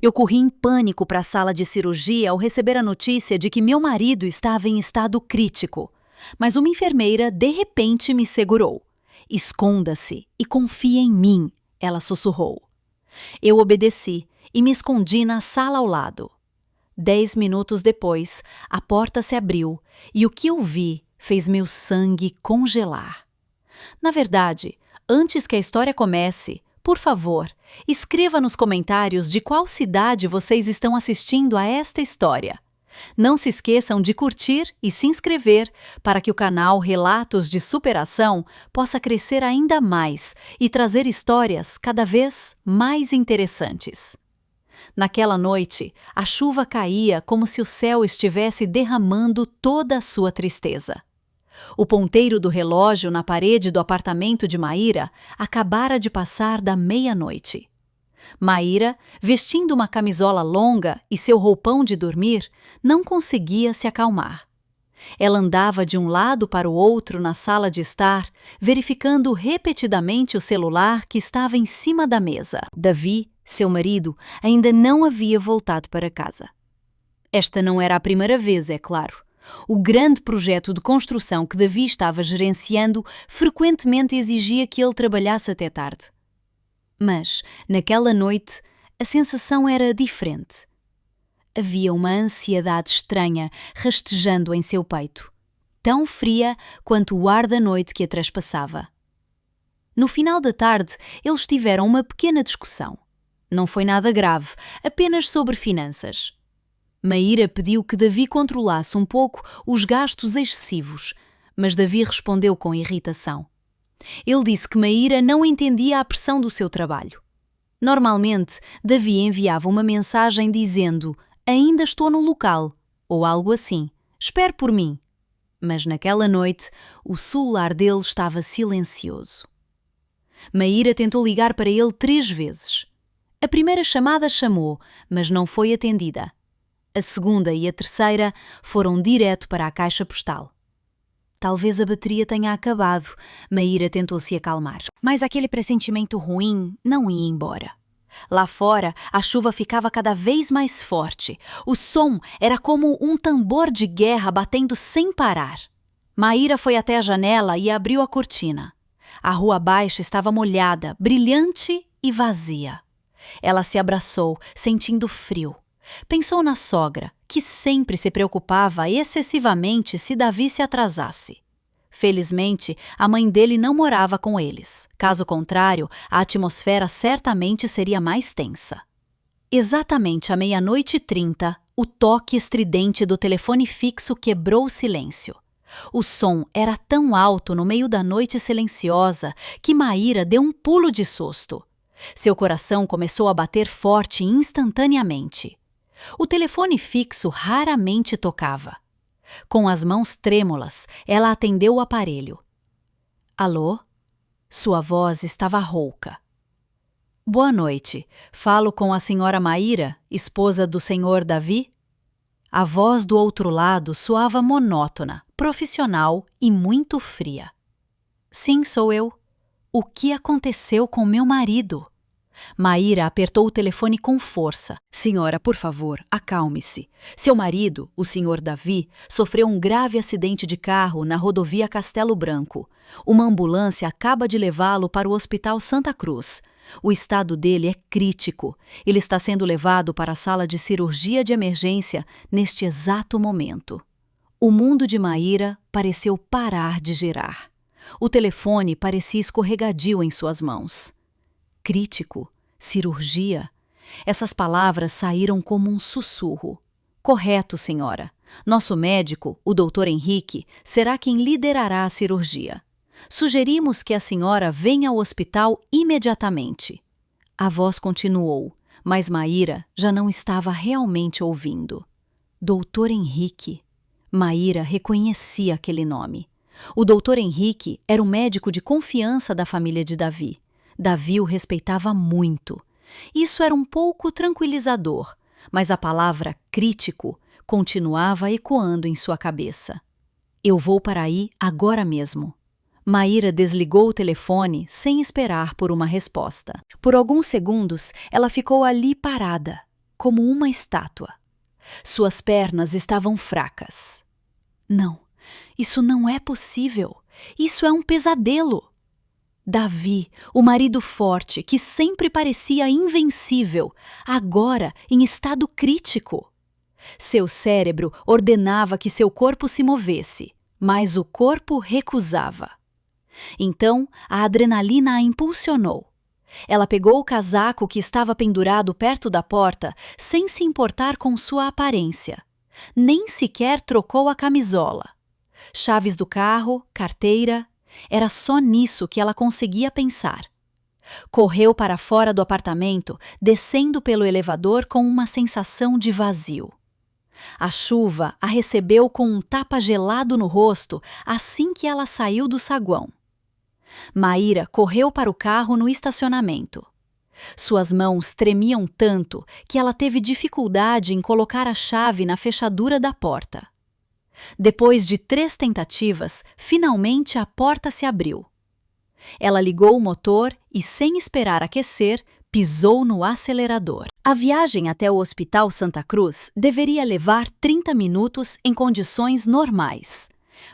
Eu corri em pânico para a sala de cirurgia ao receber a notícia de que meu marido estava em estado crítico. Mas uma enfermeira, de repente, me segurou. "Esconda-se e confie em mim", ela sussurrou. Eu obedeci e me escondi na sala ao lado. 10 minutos depois, a porta se abriu e o que eu vi fez meu sangue congelar. Na verdade, antes que a história comece, por favor, escreva nos comentários de qual cidade vocês estão assistindo a esta história. Não se esqueçam de curtir e se inscrever para que o canal Relatos de Superação possa crescer ainda mais e trazer histórias cada vez mais interessantes. Naquela noite, a chuva caía como se o céu estivesse derramando toda a sua tristeza. O ponteiro do relógio na parede do apartamento de Maíra acabara de passar da meia-noite. Maíra, vestindo uma camisola longa e seu roupão de dormir, não conseguia se acalmar. Ela andava de um lado para o outro na sala de estar, verificando repetidamente o celular que estava em cima da mesa. Davi, seu marido, ainda não havia voltado para casa. Esta não era a primeira vez, é claro. O grande projeto de construção que Davi estava gerenciando frequentemente exigia que ele trabalhasse até tarde. Mas, naquela noite, a sensação era diferente. Havia uma ansiedade estranha rastejando em seu peito, tão fria quanto o ar da noite que a trespassava. No final da tarde, eles tiveram uma pequena discussão. Não foi nada grave, apenas sobre finanças. Maíra pediu que Davi controlasse um pouco os gastos excessivos, mas Davi respondeu com irritação. Ele disse que Maíra não entendia a pressão do seu trabalho. Normalmente, Davi enviava uma mensagem dizendo: "Ainda estou no local", ou algo assim, "Espere por mim". Mas naquela noite, o celular dele estava silencioso. Maíra tentou ligar para ele 3 vezes. A primeira chamada chamou, mas não foi atendida. A segunda e a terceira foram direto para a caixa postal. Talvez a bateria tenha acabado, Maíra tentou se acalmar. Mas aquele pressentimento ruim não ia embora. Lá fora, a chuva ficava cada vez mais forte. O som era como um tambor de guerra batendo sem parar. Maíra foi até a janela e abriu a cortina. A rua abaixo estava molhada, brilhante e vazia. Ela se abraçou, sentindo frio. Pensou na sogra, que sempre se preocupava excessivamente se Davi se atrasasse. Felizmente, a mãe dele não morava com eles. Caso contrário, a atmosfera certamente seria mais tensa. Exatamente à 00:30, o toque estridente do telefone fixo quebrou o silêncio. O som era tão alto no meio da noite silenciosa que Maíra deu um pulo de susto. Seu coração começou a bater forte instantaneamente. O telefone fixo raramente tocava. Com as mãos trêmulas, ela atendeu o aparelho. "Alô?" Sua voz estava rouca. "Boa noite. Falo com a senhora Maíra, esposa do senhor Davi?" A voz do outro lado soava monótona, profissional e muito fria. "Sim, sou eu. O que aconteceu com meu marido?" Maíra apertou o telefone com força. "Senhora, por favor, acalme-se. Seu marido, o senhor Davi, sofreu um grave acidente de carro na rodovia Castelo Branco. Uma ambulância acaba de levá-lo para o Hospital Santa Cruz. O estado dele é crítico. Ele está sendo levado para a sala de cirurgia de emergência neste exato momento." O mundo de Maíra pareceu parar de girar. O telefone parecia escorregadio em suas mãos. Crítico, cirurgia. Essas palavras saíram como um sussurro. "Correto, senhora. Nosso médico, o Dr. Henrique, será quem liderará a cirurgia. Sugerimos que a senhora venha ao hospital imediatamente." A voz continuou, mas Maíra já não estava realmente ouvindo. Dr. Henrique. Maíra reconhecia aquele nome. O Dr. Henrique era o médico de confiança da família de Davi. Davi o respeitava muito. Isso era um pouco tranquilizador, mas a palavra crítico continuava ecoando em sua cabeça. "Eu vou para aí agora mesmo." Maíra desligou o telefone sem esperar por uma resposta. Por alguns segundos, ela ficou ali parada. como uma estátua. Suas pernas estavam fracas. Não, isso não é possível. Isso é um pesadelo. Davi, o marido forte, que sempre parecia invencível, agora em estado crítico. Seu cérebro ordenava que seu corpo se movesse, mas o corpo recusava. Então, a adrenalina a impulsionou. Ela pegou o casaco que estava pendurado perto da porta, sem se importar com sua aparência. Nem sequer trocou a camisola. Chaves do carro, carteira, era só nisso que ela conseguia pensar. Correu para fora do apartamento, descendo pelo elevador com uma sensação de vazio. A chuva a recebeu com um tapa gelado no rosto assim que ela saiu do saguão. Maíra correu para o carro no estacionamento. Suas mãos tremiam tanto que ela teve dificuldade em colocar a chave na fechadura da porta. Depois de 3 tentativas, finalmente a porta se abriu. Ela ligou o motor e, sem esperar aquecer, pisou no acelerador. A viagem até o Hospital Santa Cruz deveria levar 30 minutos em condições normais.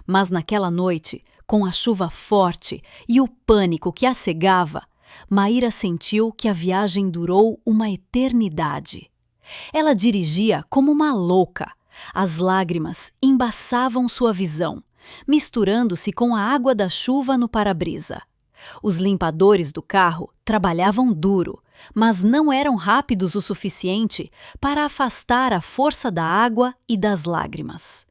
Mas naquela noite, com a chuva forte e o pânico que a cegava, Maíra sentiu que a viagem durou uma eternidade. Ela dirigia como uma louca. As lágrimas embaçavam sua visão, misturando-se com a água da chuva no para-brisa. Os limpadores do carro trabalhavam duro, mas não eram rápidos o suficiente para afastar a força da água e das lágrimas.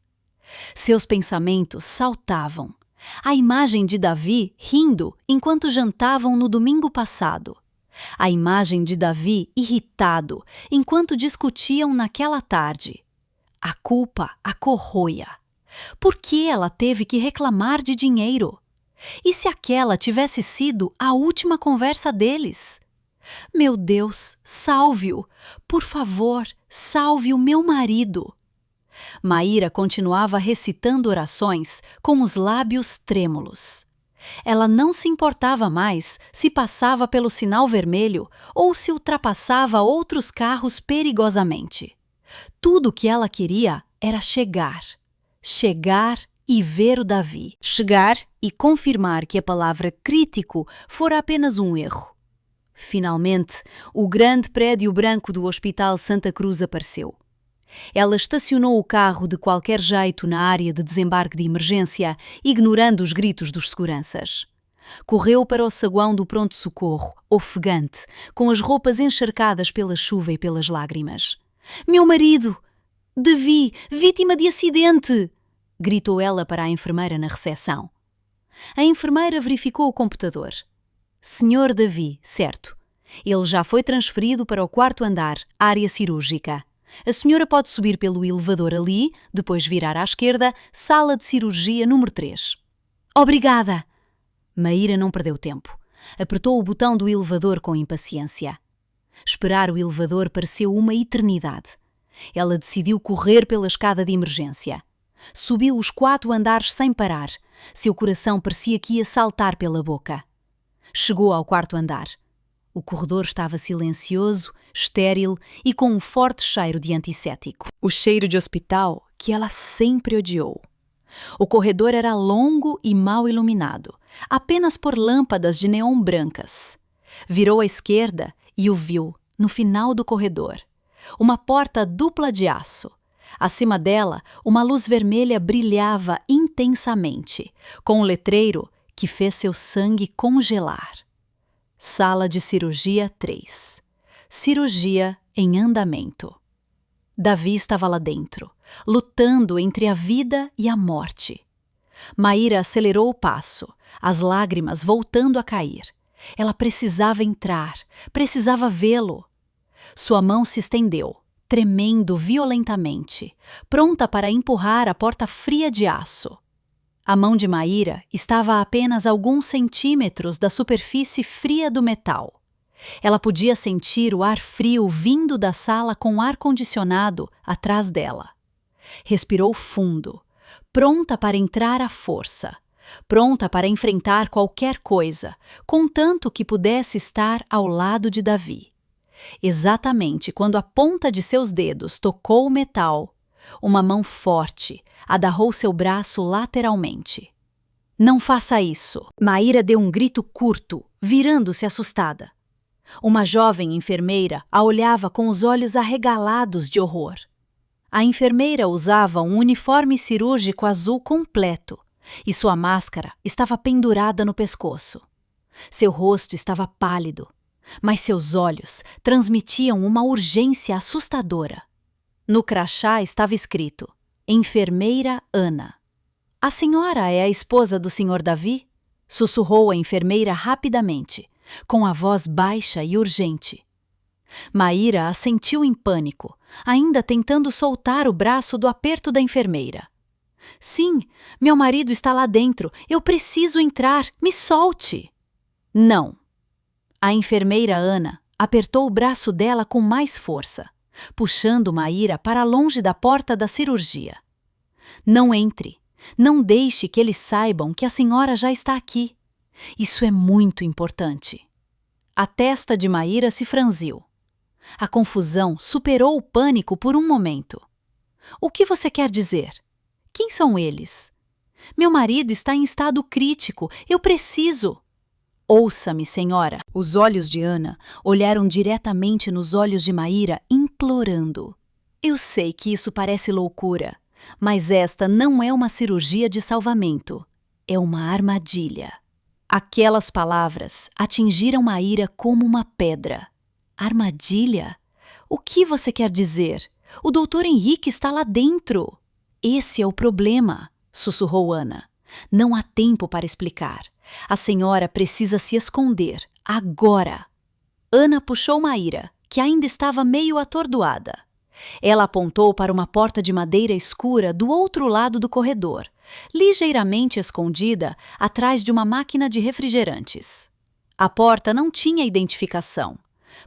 Seus pensamentos saltavam. A imagem de Davi rindo enquanto jantavam no domingo passado. A imagem de Davi irritado enquanto discutiam naquela tarde. A culpa a corroia. Por que ela teve que reclamar de dinheiro? E se aquela tivesse sido a última conversa deles? Meu Deus, salve-o! Por favor, salve o meu marido! Maíra continuava recitando orações com os lábios trêmulos. Ela não se importava mais se passava pelo sinal vermelho ou se ultrapassava outros carros perigosamente. Tudo o que ela queria era chegar. Chegar e ver o Davi. Chegar e confirmar que a palavra crítico fora apenas um erro. Finalmente, o grande prédio branco do Hospital Santa Cruz apareceu. Ela estacionou o carro de qualquer jeito na área de desembarque de emergência, ignorando os gritos dos seguranças. Correu para o saguão do pronto-socorro, ofegante, com as roupas encharcadas pela chuva e pelas lágrimas. Meu marido! Davi, vítima de acidente! Gritou ela para a enfermeira na recepção. A enfermeira verificou o computador. Senhor Davi, certo. Ele já foi transferido para o 4º andar, área cirúrgica. A senhora pode subir pelo elevador ali, depois virar à esquerda, sala de cirurgia número 3. Obrigada! Maíra não perdeu tempo. Apertou o botão do elevador com impaciência. Esperar o elevador pareceu uma eternidade. Ela decidiu correr pela escada de emergência. Subiu os 4 andares sem parar. Seu coração parecia que ia saltar pela boca. Chegou ao 4º andar. O corredor estava silencioso, estéril e com um forte cheiro de antisséptico. O cheiro de hospital que ela sempre odiou. O corredor era longo e mal iluminado, apenas por lâmpadas de neon brancas. Virou à esquerda e o viu, no final do corredor. Uma porta dupla de aço. Acima dela, uma luz vermelha brilhava intensamente, com um letreiro que fez seu sangue congelar. Sala de cirurgia 3. Cirurgia em andamento. Davi estava lá dentro, lutando entre a vida e a morte. Maíra acelerou o passo, as lágrimas voltando a cair. Ela precisava entrar, precisava vê-lo. Sua mão se estendeu, tremendo violentamente, pronta para empurrar a porta fria de aço. A mão de Maíra estava a apenas alguns centímetros da superfície fria do metal. Ela podia sentir o ar frio vindo da sala com ar-condicionado atrás dela. Respirou fundo, pronta para entrar à força, pronta para enfrentar qualquer coisa, contanto que pudesse estar ao lado de Davi. Exatamente quando a ponta de seus dedos tocou o metal, uma mão forte agarrou seu braço lateralmente. Não faça isso! Maíra deu um grito curto, virando-se assustada. Uma jovem enfermeira a olhava com os olhos arregalados de horror. A enfermeira usava um uniforme cirúrgico azul completo e sua máscara estava pendurada no pescoço. Seu rosto estava pálido, mas seus olhos transmitiam uma urgência assustadora. No crachá estava escrito: Enfermeira Ana. A senhora é a esposa do Sr. Davi? Sussurrou a enfermeira rapidamente, com a voz baixa e urgente. Maíra assentiu em pânico, ainda tentando soltar o braço do aperto da enfermeira. Sim, meu marido está lá dentro. Eu preciso entrar. Me solte. Não. A enfermeira Ana apertou o braço dela com mais força, puxando Maíra para longe da porta da cirurgia. Não entre. Não deixe que eles saibam que a senhora já está aqui. Isso é muito importante. A testa de Maíra se franziu. A confusão superou o pânico por um momento. O que você quer dizer? Quem são eles? Meu marido está em estado crítico. Eu preciso. Ouça-me, senhora. Os olhos de Ana olharam diretamente nos olhos de Maíra, implorando. Eu sei que isso parece loucura, mas esta não é uma cirurgia de salvamento. É uma armadilha. Aquelas palavras atingiram Maíra como uma pedra. Armadilha? O que você quer dizer? O Dr. Henrique está lá dentro. Esse é o problema, sussurrou Ana. Não há tempo para explicar. A senhora precisa se esconder, agora. Ana puxou Maíra, que ainda estava meio atordoada. Ela apontou para uma porta de madeira escura do outro lado do corredor, ligeiramente escondida atrás de uma máquina de refrigerantes. A porta não tinha identificação.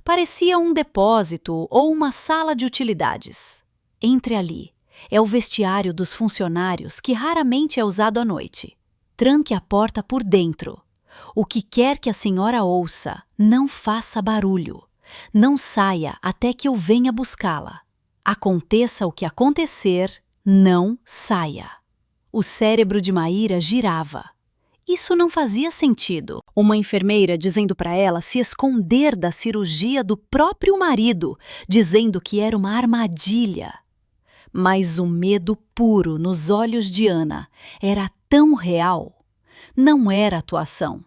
Parecia um depósito ou uma sala de utilidades. Entre ali. É o vestiário dos funcionários que raramente é usado à noite. Tranque a porta por dentro. O que quer que a senhora ouça, não faça barulho. Não saia até que eu venha buscá-la. Aconteça o que acontecer, não saia. O cérebro de Maíra girava. Isso não fazia sentido. Uma enfermeira dizendo para ela se esconder da cirurgia do próprio marido, dizendo que era uma armadilha. Mas o medo puro nos olhos de Ana era tão real. Não era atuação.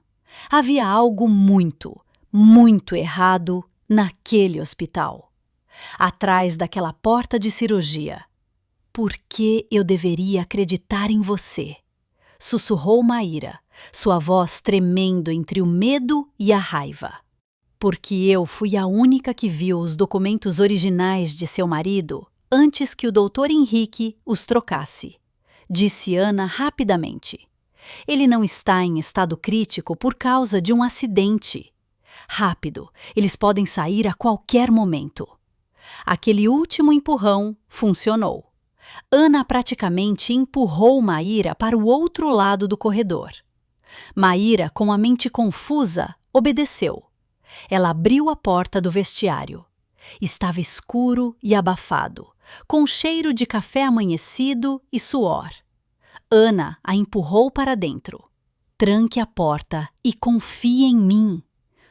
Havia algo muito, muito errado naquele hospital. Atrás daquela porta de cirurgia. Por que eu deveria acreditar em você? Sussurrou Maíra, sua voz tremendo entre o medo e a raiva. Porque eu fui a única que viu os documentos originais de seu marido antes que o Dr. Henrique os trocasse, disse Ana rapidamente. Ele não está em estado crítico por causa de um acidente. Rápido, eles podem sair a qualquer momento. Aquele último empurrão funcionou. Ana praticamente empurrou Maíra para o outro lado do corredor. Maíra, com a mente confusa, obedeceu. Ela abriu a porta do vestiário. Estava escuro e abafado, com cheiro de café amanhecido e suor. Ana a empurrou para dentro. Tranque a porta e confie em mim,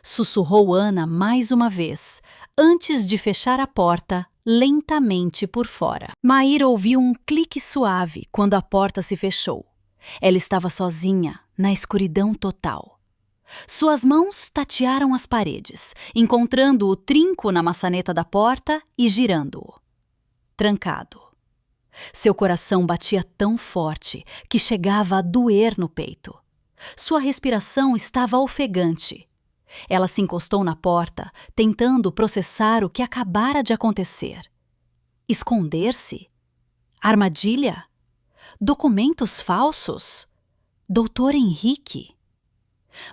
sussurrou Ana mais uma vez, antes de fechar a porta lentamente por fora. Maíra ouviu um clique suave quando a porta se fechou. Ela estava sozinha, na escuridão total. Suas mãos tatearam as paredes, encontrando o trinco na maçaneta da porta e girando-o. Trancado. Seu coração batia tão forte que chegava a doer no peito. Sua respiração estava ofegante. Ela se encostou na porta, tentando processar o que acabara de acontecer. Esconder-se? Armadilha? Documentos falsos? Dr. Henrique?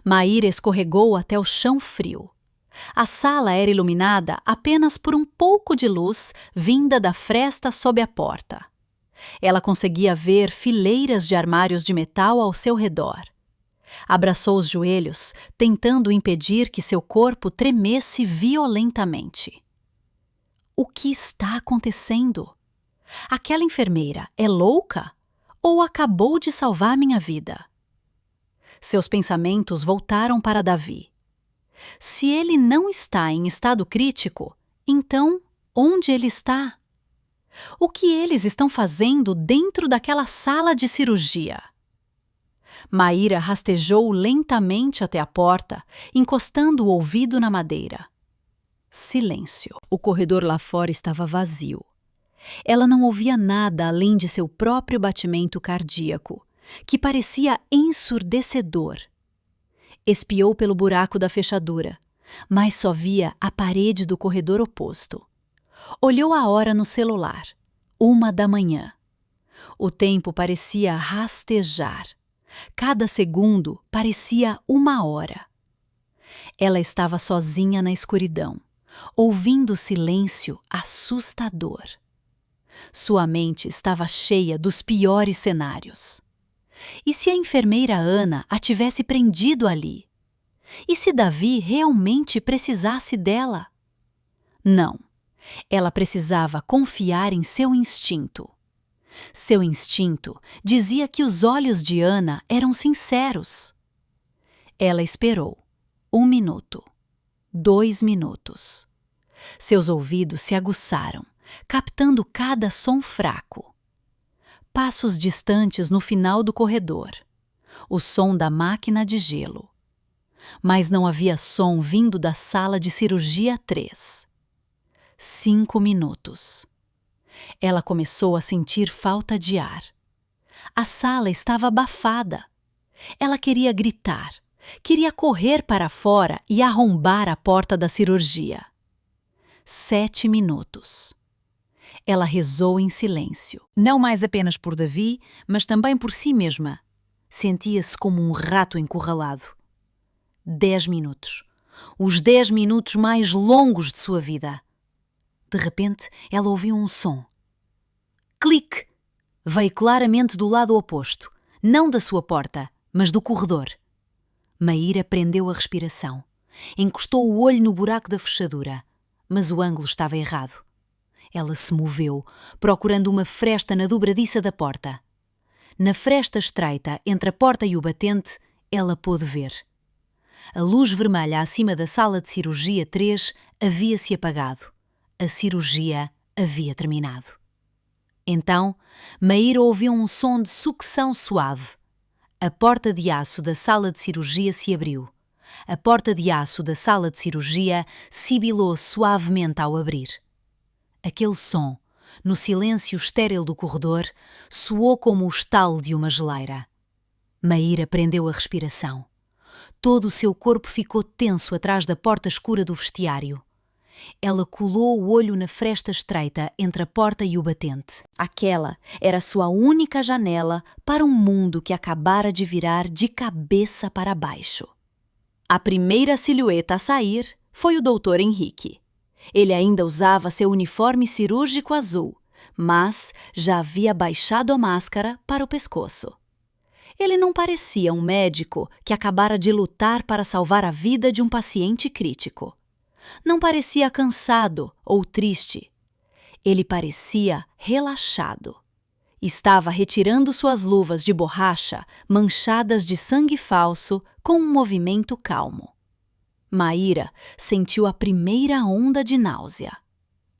Maíra escorregou até o chão frio. A sala era iluminada apenas por um pouco de luz vinda da fresta sob a porta. Ela conseguia ver fileiras de armários de metal ao seu redor. Abraçou os joelhos, tentando impedir que seu corpo tremesse violentamente. O que está acontecendo? Aquela enfermeira é louca? Ou acabou de salvar minha vida? Seus pensamentos voltaram para Davi. Se ele não está em estado crítico, então onde ele está? O que eles estão fazendo dentro daquela sala de cirurgia? Maíra rastejou lentamente até a porta, encostando o ouvido na madeira. Silêncio. O corredor lá fora estava vazio. Ela não ouvia nada além de seu próprio batimento cardíaco, que parecia ensurdecedor. Espiou pelo buraco da fechadura, mas só via a parede do corredor oposto. Olhou a hora no celular. 1 da manhã. O tempo parecia rastejar. Cada segundo parecia 1 hora. Ela estava sozinha na escuridão, ouvindo o silêncio assustador. Sua mente estava cheia dos piores cenários. E se a enfermeira Ana a tivesse prendido ali? E se Davi realmente precisasse dela? Não. Ela precisava confiar em seu instinto. Seu instinto dizia que os olhos de Ana eram sinceros. Ela esperou. 1 minuto. 2 minutos. Seus ouvidos se aguçaram, captando cada som fraco. Passos distantes no final do corredor. O som da máquina de gelo. Mas não havia som vindo da sala de cirurgia 3. 5 minutos. Ela começou a sentir falta de ar. A sala estava abafada. Ela queria gritar, queria correr para fora e arrombar a porta da cirurgia. 7 minutos. Ela rezou em silêncio, não mais apenas por Davi, mas também por si mesma. Sentia-se como um rato encurralado. 10 minutos. Os 10 minutos mais longos de sua vida. De repente, ela ouviu um som. Clique! Veio claramente do lado oposto, não da sua porta, mas do corredor. Maíra prendeu a respiração. Encostou o olho no buraco da fechadura, mas o ângulo estava errado. Ela se moveu, procurando uma fresta na dobradiça da porta. Na fresta estreita entre a porta e o batente, ela pôde ver. A luz vermelha acima da sala de cirurgia 3 havia-se apagado. A cirurgia havia terminado. Então, Maíra ouviu um som de sucção suave. A porta de aço da sala de cirurgia se abriu. A porta de aço da sala de cirurgia sibilou suavemente ao abrir. Aquele som, no silêncio estéril do corredor, soou como o estalo de uma geleira. Maíra prendeu a respiração. Todo o seu corpo ficou tenso atrás da porta escura do vestiário. Ela colou o olho na fresta estreita entre a porta e o batente. Aquela era sua única janela para um mundo que acabara de virar de cabeça para baixo. A primeira silhueta a sair foi o Dr. Henrique. Ele ainda usava seu uniforme cirúrgico azul, mas já havia baixado a máscara para o pescoço. Ele não parecia um médico que acabara de lutar para salvar a vida de um paciente crítico. Não parecia cansado ou triste. Ele parecia relaxado. Estava retirando suas luvas de borracha manchadas de sangue falso com um movimento calmo. Maíra sentiu a primeira onda de náusea.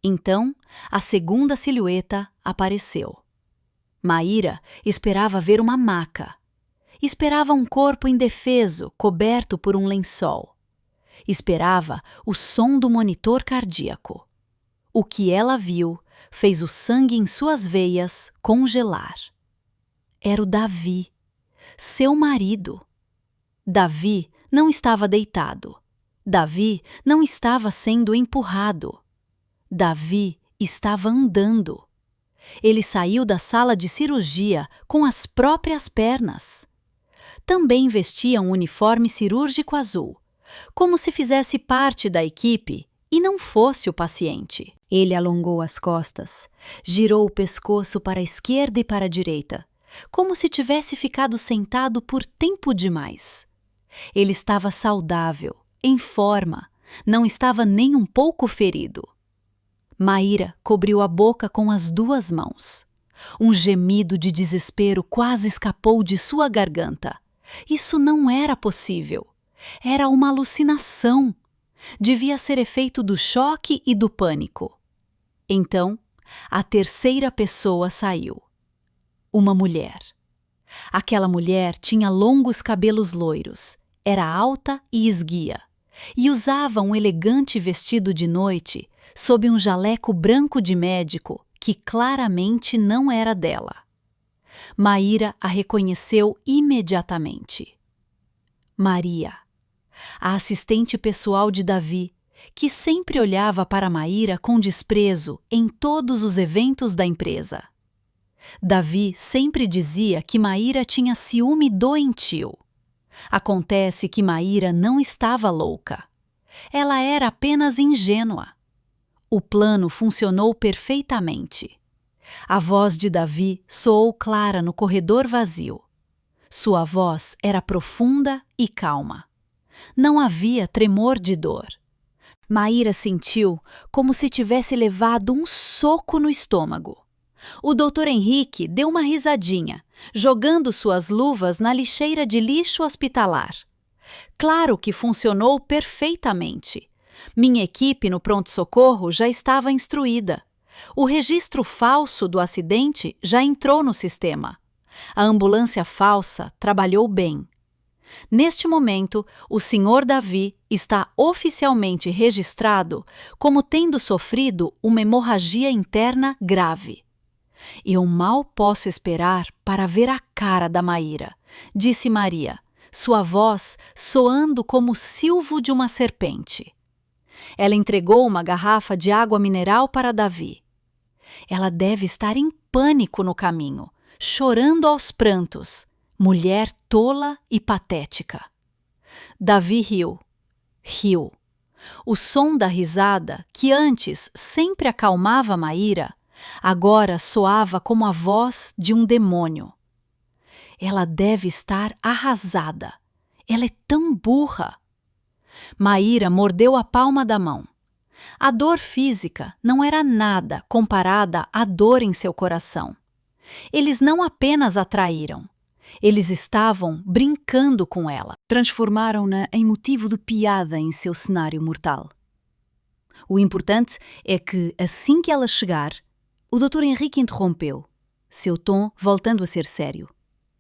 Então, a segunda silhueta apareceu. Maíra esperava ver uma maca. Esperava um corpo indefeso coberto por um lençol. Esperava o som do monitor cardíaco. O que ela viu fez o sangue em suas veias congelar. Era o Davi, seu marido. Davi não estava deitado. Davi não estava sendo empurrado. Davi estava andando. Ele saiu da sala de cirurgia com as próprias pernas. Também vestia um uniforme cirúrgico azul, como se fizesse parte da equipe e não fosse o paciente. Ele alongou as costas, girou o pescoço para a esquerda e para a direita, como se tivesse ficado sentado por tempo demais. Ele estava saudável, em forma, não estava nem um pouco ferido. Maíra cobriu a boca com as 2 mãos. Um gemido de desespero quase escapou de sua garganta. Isso não era possível. Era uma alucinação. Devia ser efeito do choque e do pânico. Então, a terceira pessoa saiu. Uma mulher. Aquela mulher tinha longos cabelos loiros, era alta e esguia, e usava um elegante vestido de noite sob um jaleco branco de médico que claramente não era dela. Maíra a reconheceu imediatamente. Maria, a assistente pessoal de Davi, que sempre olhava para Maíra com desprezo em todos os eventos da empresa. Davi sempre dizia que Maíra tinha ciúme doentio. Acontece que Maíra não estava louca. Ela era apenas ingênua. O plano funcionou perfeitamente. A voz de Davi soou clara no corredor vazio. Sua voz era profunda e calma. Não havia tremor de dor. Maíra sentiu como se tivesse levado um soco no estômago. O Dr. Henrique deu uma risadinha, jogando suas luvas na lixeira de lixo hospitalar. Claro que funcionou perfeitamente. Minha equipe no pronto-socorro já estava instruída. O registro falso do acidente já entrou no sistema. A ambulância falsa trabalhou bem. Neste momento, o Sr. Davi está oficialmente registrado como tendo sofrido uma hemorragia interna grave. Eu mal posso esperar para ver a cara da Maíra, disse Maria, sua voz soando como o silvo de uma serpente. Ela entregou uma garrafa de água mineral para Davi. Ela deve estar em pânico no caminho, chorando aos prantos, mulher tola e patética. Davi riu. Riu. O som da risada, que antes sempre acalmava Maíra, agora soava como a voz de um demônio. Ela deve estar arrasada. Ela é tão burra. Maíra mordeu a palma da mão. A dor física não era nada comparada à dor em seu coração. Eles não apenas a traíram. Eles estavam brincando com ela. Transformaram-na em motivo de piada em seu cenário mortal. O importante é que, assim que ela chegar, o Dr. Henrique interrompeu, seu tom voltando a ser sério.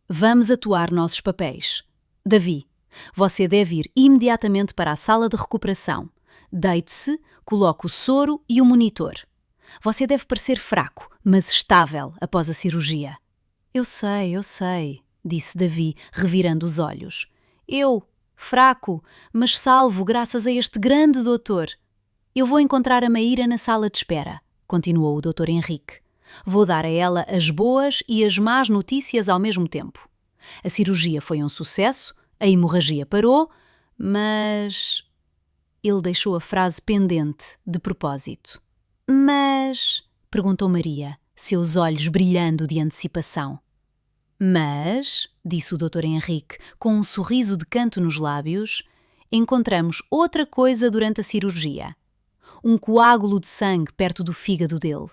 Vamos atuar nossos papéis. Davi, você deve ir imediatamente para a sala de recuperação. Deite-se, coloque o soro e o monitor. Você deve parecer fraco, mas estável após a cirurgia. Eu sei, disse Davi, revirando os olhos. Eu, fraco, mas salvo graças a este grande doutor. Eu vou encontrar a Maíra na sala de espera, continuou o Dr. Henrique. Vou dar a ela as boas e as más notícias ao mesmo tempo. A cirurgia foi um sucesso, a hemorragia parou, mas... Ele deixou a frase pendente, de propósito. Mas... perguntou Maria, seus olhos brilhando de antecipação. Mas, disse o Dr. Henrique, com um sorriso de canto nos lábios, encontramos outra coisa durante a cirurgia. Um coágulo de sangue perto do fígado dele.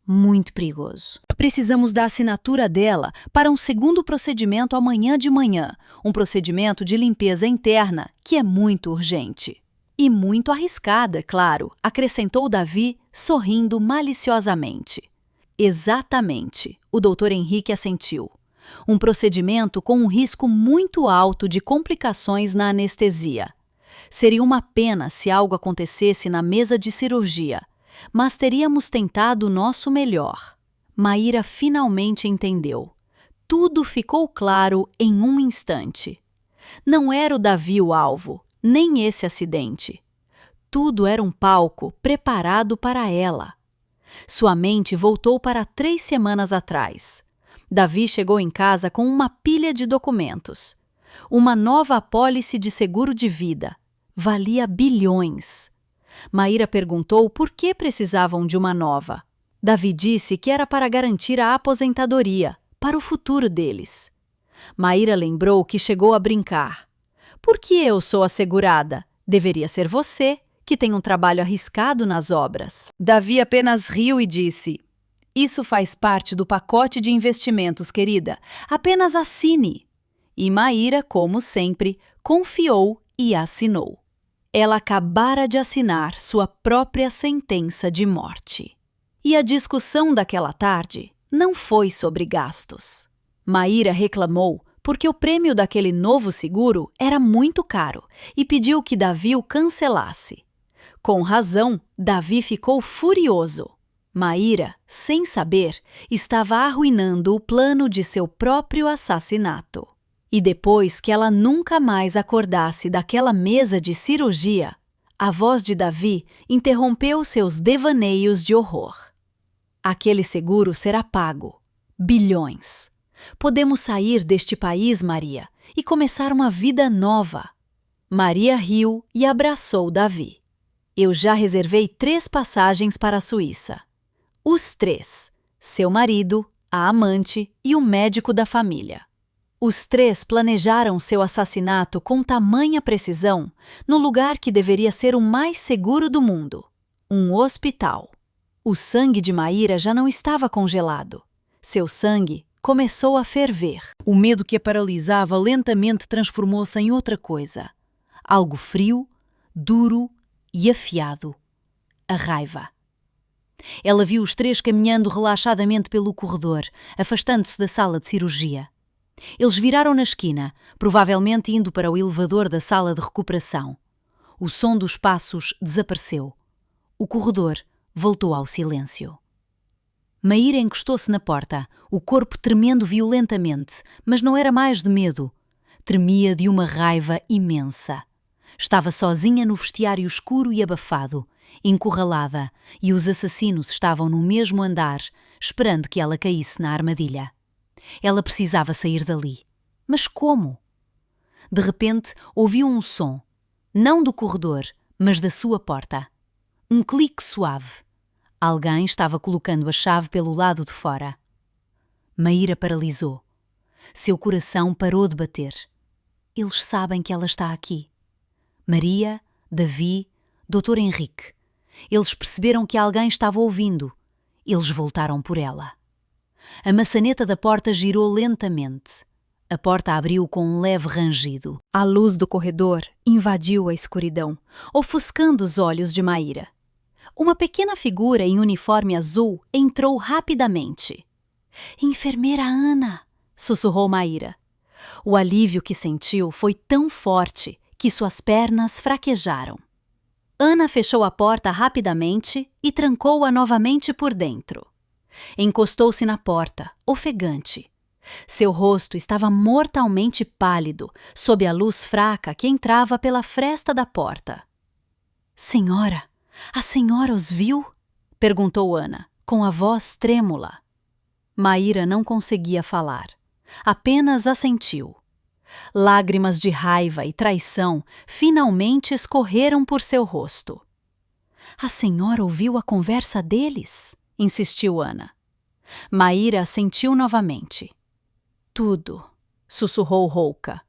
Muito perigoso. Precisamos da assinatura dela para um segundo procedimento amanhã de manhã, um procedimento de limpeza interna que é muito urgente. E muito arriscada, claro, acrescentou Davi, sorrindo maliciosamente. Exatamente, o Dr. Henrique assentiu. Um procedimento com um risco muito alto de complicações na anestesia. Seria uma pena se algo acontecesse na mesa de cirurgia, mas teríamos tentado o nosso melhor. Maíra finalmente entendeu. Tudo ficou claro em um instante. Não era o Davi o alvo, nem esse acidente. Tudo era um palco preparado para ela. Sua mente voltou para 3 semanas atrás. Davi chegou em casa com uma pilha de documentos. Uma nova apólice de seguro de vida. Valia bilhões. Maíra perguntou por que precisavam de uma nova. Davi disse que era para garantir a aposentadoria, para o futuro deles. Maíra lembrou que chegou a brincar. Por que eu sou a segurada? Deveria ser você, que tem um trabalho arriscado nas obras. Davi apenas riu e disse: Isso faz parte do pacote de investimentos, querida. Apenas assine. E Maíra, como sempre, confiou e assinou. Ela acabara de assinar sua própria sentença de morte. E a discussão daquela tarde não foi sobre gastos. Maíra reclamou porque o prêmio daquele novo seguro era muito caro e pediu que Davi o cancelasse. Com razão, Davi ficou furioso. Maíra, sem saber, estava arruinando o plano de seu próprio assassinato. E depois que ela nunca mais acordasse daquela mesa de cirurgia, a voz de Davi interrompeu seus devaneios de horror. Aquele seguro será pago. Bilhões. Podemos sair deste país, Maria, e começar uma vida nova. Maria riu e abraçou Davi. Eu já reservei 3 passagens para a Suíça. Os 3, seu marido, a amante e o médico da família. Os 3 planejaram seu assassinato com tamanha precisão no lugar que deveria ser o mais seguro do mundo, um hospital. O sangue de Maíra já não estava congelado. Seu sangue começou a ferver. O medo que a paralisava lentamente transformou-se em outra coisa. Algo frio, duro e afiado. A raiva. Ela viu os 3 caminhando relaxadamente pelo corredor, afastando-se da sala de cirurgia. Eles viraram na esquina, provavelmente indo para o elevador da sala de recuperação. O som dos passos desapareceu. O corredor voltou ao silêncio. Maíra encostou-se na porta, o corpo tremendo violentamente, mas não era mais de medo. Tremia de uma raiva imensa. Estava sozinha no vestiário escuro e abafado, encurralada, e os assassinos estavam no mesmo andar, esperando que ela caísse na armadilha. Ela precisava sair dali. Mas como? De repente, ouviu um som, não do corredor, mas da sua porta. Um clique suave. Alguém estava colocando a chave pelo lado de fora. Maíra paralisou. Seu coração parou de bater. Eles sabem que ela está aqui. Maria, Davi, Dr. Henrique. Eles perceberam que alguém estava ouvindo. Eles voltaram por ela. A maçaneta da porta girou lentamente. A porta abriu com um leve rangido. A luz do corredor invadiu a escuridão, ofuscando os olhos de Maíra. Uma pequena figura em uniforme azul entrou rapidamente. "Enfermeira Ana", sussurrou Maíra. O alívio que sentiu foi tão forte que suas pernas fraquejaram. Ana fechou a porta rapidamente e trancou-a novamente por dentro. Encostou-se na porta, ofegante. Seu rosto estava mortalmente pálido, sob a luz fraca que entrava pela fresta da porta. "Senhora, a senhora os viu?" perguntou Ana, com a voz trêmula. Maíra não conseguia falar. Apenas assentiu. Lágrimas de raiva e traição finalmente escorreram por seu rosto. "A senhora ouviu a conversa deles?" insistiu Ana. Maíra assentiu novamente. "Tudo", sussurrou rouca.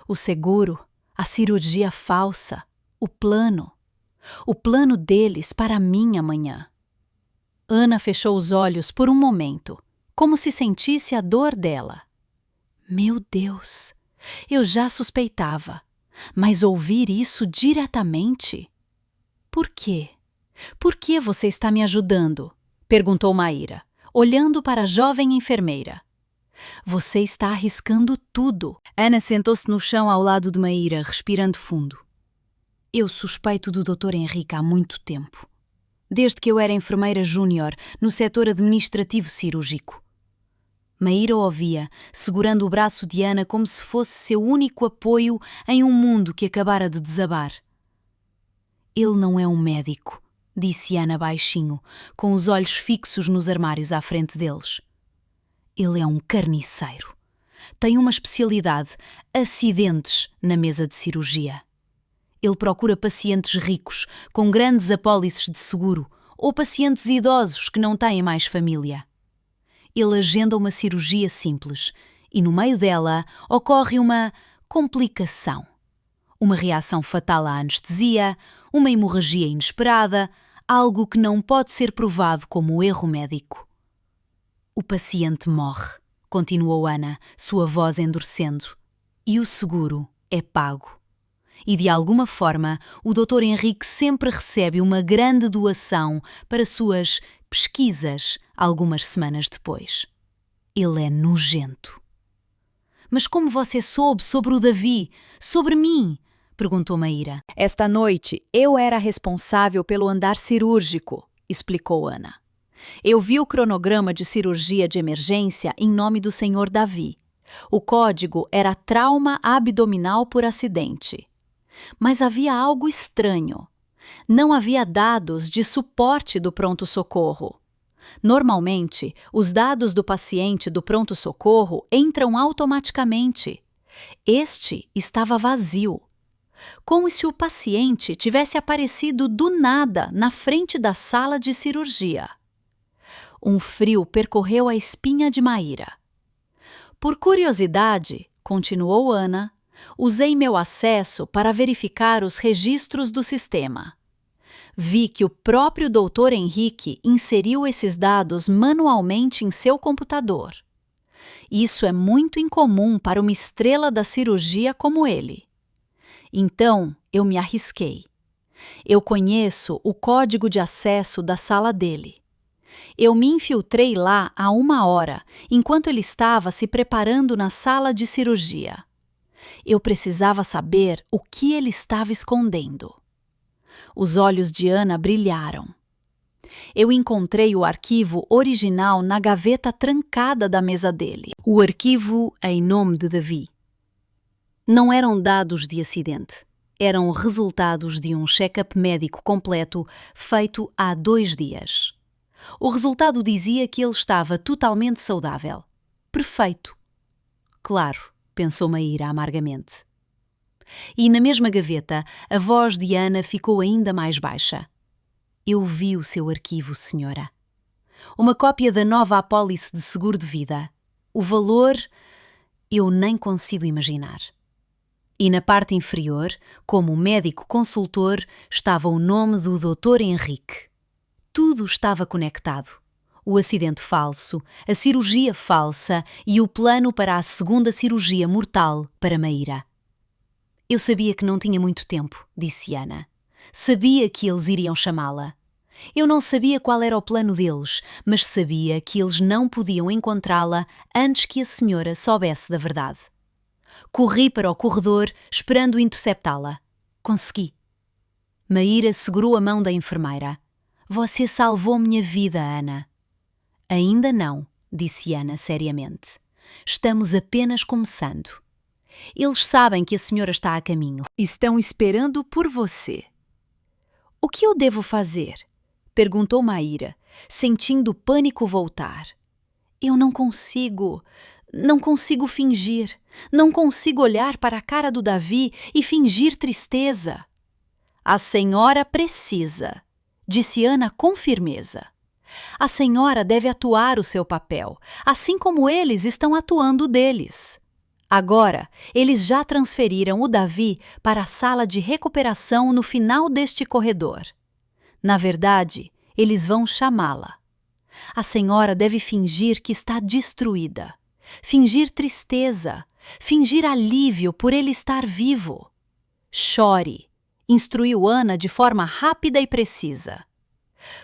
"O seguro, a cirurgia falsa, o plano. O plano deles para mim amanhã." Ana fechou os olhos por um momento, como se sentisse a dor dela. "Meu Deus, eu já suspeitava, mas ouvir isso diretamente? Por quê? Por que você está me ajudando?" perguntou Maíra, olhando para a jovem enfermeira. "Você está arriscando tudo." Ana sentou-se no chão ao lado de Maíra, respirando fundo. "Eu suspeito do Dr. Henrique há muito tempo. Desde que eu era enfermeira júnior no setor administrativo cirúrgico." Maíra ouvia, segurando o braço de Ana como se fosse seu único apoio em um mundo que acabara de desabar. "Ele não é um médico", disse Ana baixinho, com os olhos fixos nos armários à frente deles. "Ele é um carniceiro. Tem uma especialidade, acidentes, na mesa de cirurgia. Ele procura pacientes ricos, com grandes apólices de seguro, ou pacientes idosos que não têm mais família. ele agenda uma cirurgia simples e, no meio dela, ocorre uma complicação. Uma reação fatal à anestesia, uma hemorragia inesperada, algo que não pode ser provado como erro médico. O paciente morre, continuou Ana, sua voz endurecendo, e o seguro é pago. E de alguma forma, o Dr. Henrique sempre recebe uma grande doação para suas pesquisas algumas semanas depois. Ele é nojento. Mas como você soube sobre o Davi, sobre mim? Perguntou Maíra. Esta noite eu era responsável pelo andar cirúrgico, explicou Ana. Eu vi o cronograma de cirurgia de emergência em nome do Sr. Davi. O código era trauma abdominal por acidente. Mas havia algo estranho. Não havia dados de suporte do pronto-socorro. Normalmente, os dados do paciente do pronto-socorro entram automaticamente. Este estava vazio. Como se o paciente tivesse aparecido do nada na frente da sala de cirurgia. Um frio percorreu a espinha de Maíra. Por curiosidade, continuou Ana, usei meu acesso para verificar os registros do sistema. Vi que o próprio Dr. Henrique inseriu esses dados manualmente em seu computador. Isso é muito incomum para uma estrela da cirurgia como ele. Então, eu me arrisquei. Eu conheço o código de acesso da sala dele. Eu me infiltrei lá há 1 hora, enquanto ele estava se preparando na sala de cirurgia. Eu precisava saber o que ele estava escondendo. Os olhos de Ana brilharam. Eu encontrei o arquivo original na gaveta trancada da mesa dele. O arquivo em nome de Davi. Não eram dados de acidente. Eram resultados de um check-up médico completo feito há 2 dias. O resultado dizia que ele estava totalmente saudável. Perfeito. Claro, pensou Maíra amargamente. E na mesma gaveta, a voz de Ana ficou ainda mais baixa. Eu vi o seu arquivo, senhora. Uma cópia da nova apólice de seguro de vida. O valor, eu nem consigo imaginar. E na parte inferior, como médico consultor, estava o nome do Dr. Henrique. Tudo estava conectado. O acidente falso, a cirurgia falsa e o plano para a segunda cirurgia mortal para Maíra. Eu sabia que não tinha muito tempo, disse Ana. Sabia que eles iriam chamá-la. Eu não sabia qual era o plano deles, mas sabia que eles não podiam encontrá-la antes que a senhora soubesse da verdade. Corri para o corredor, esperando interceptá-la. Consegui. Maíra segurou a mão da enfermeira. Você salvou minha vida, Ana. Ainda não, disse Ana seriamente. Estamos apenas começando. Eles sabem que a senhora está a caminho. Estão esperando por você. O que eu devo fazer? Perguntou Maíra, sentindo o pânico voltar. Eu não consigo fingir. Não consigo olhar para a cara do Davi e fingir tristeza. A senhora precisa, disse Ana com firmeza. A senhora deve atuar o seu papel, assim como eles estão atuando o deles. Agora, eles já transferiram o Davi para a sala de recuperação no final deste corredor. Na verdade, eles vão chamá-la. A senhora deve fingir que está destruída, fingir tristeza, fingir alívio por ele estar vivo. Chore, instruiu Ana de forma rápida e precisa.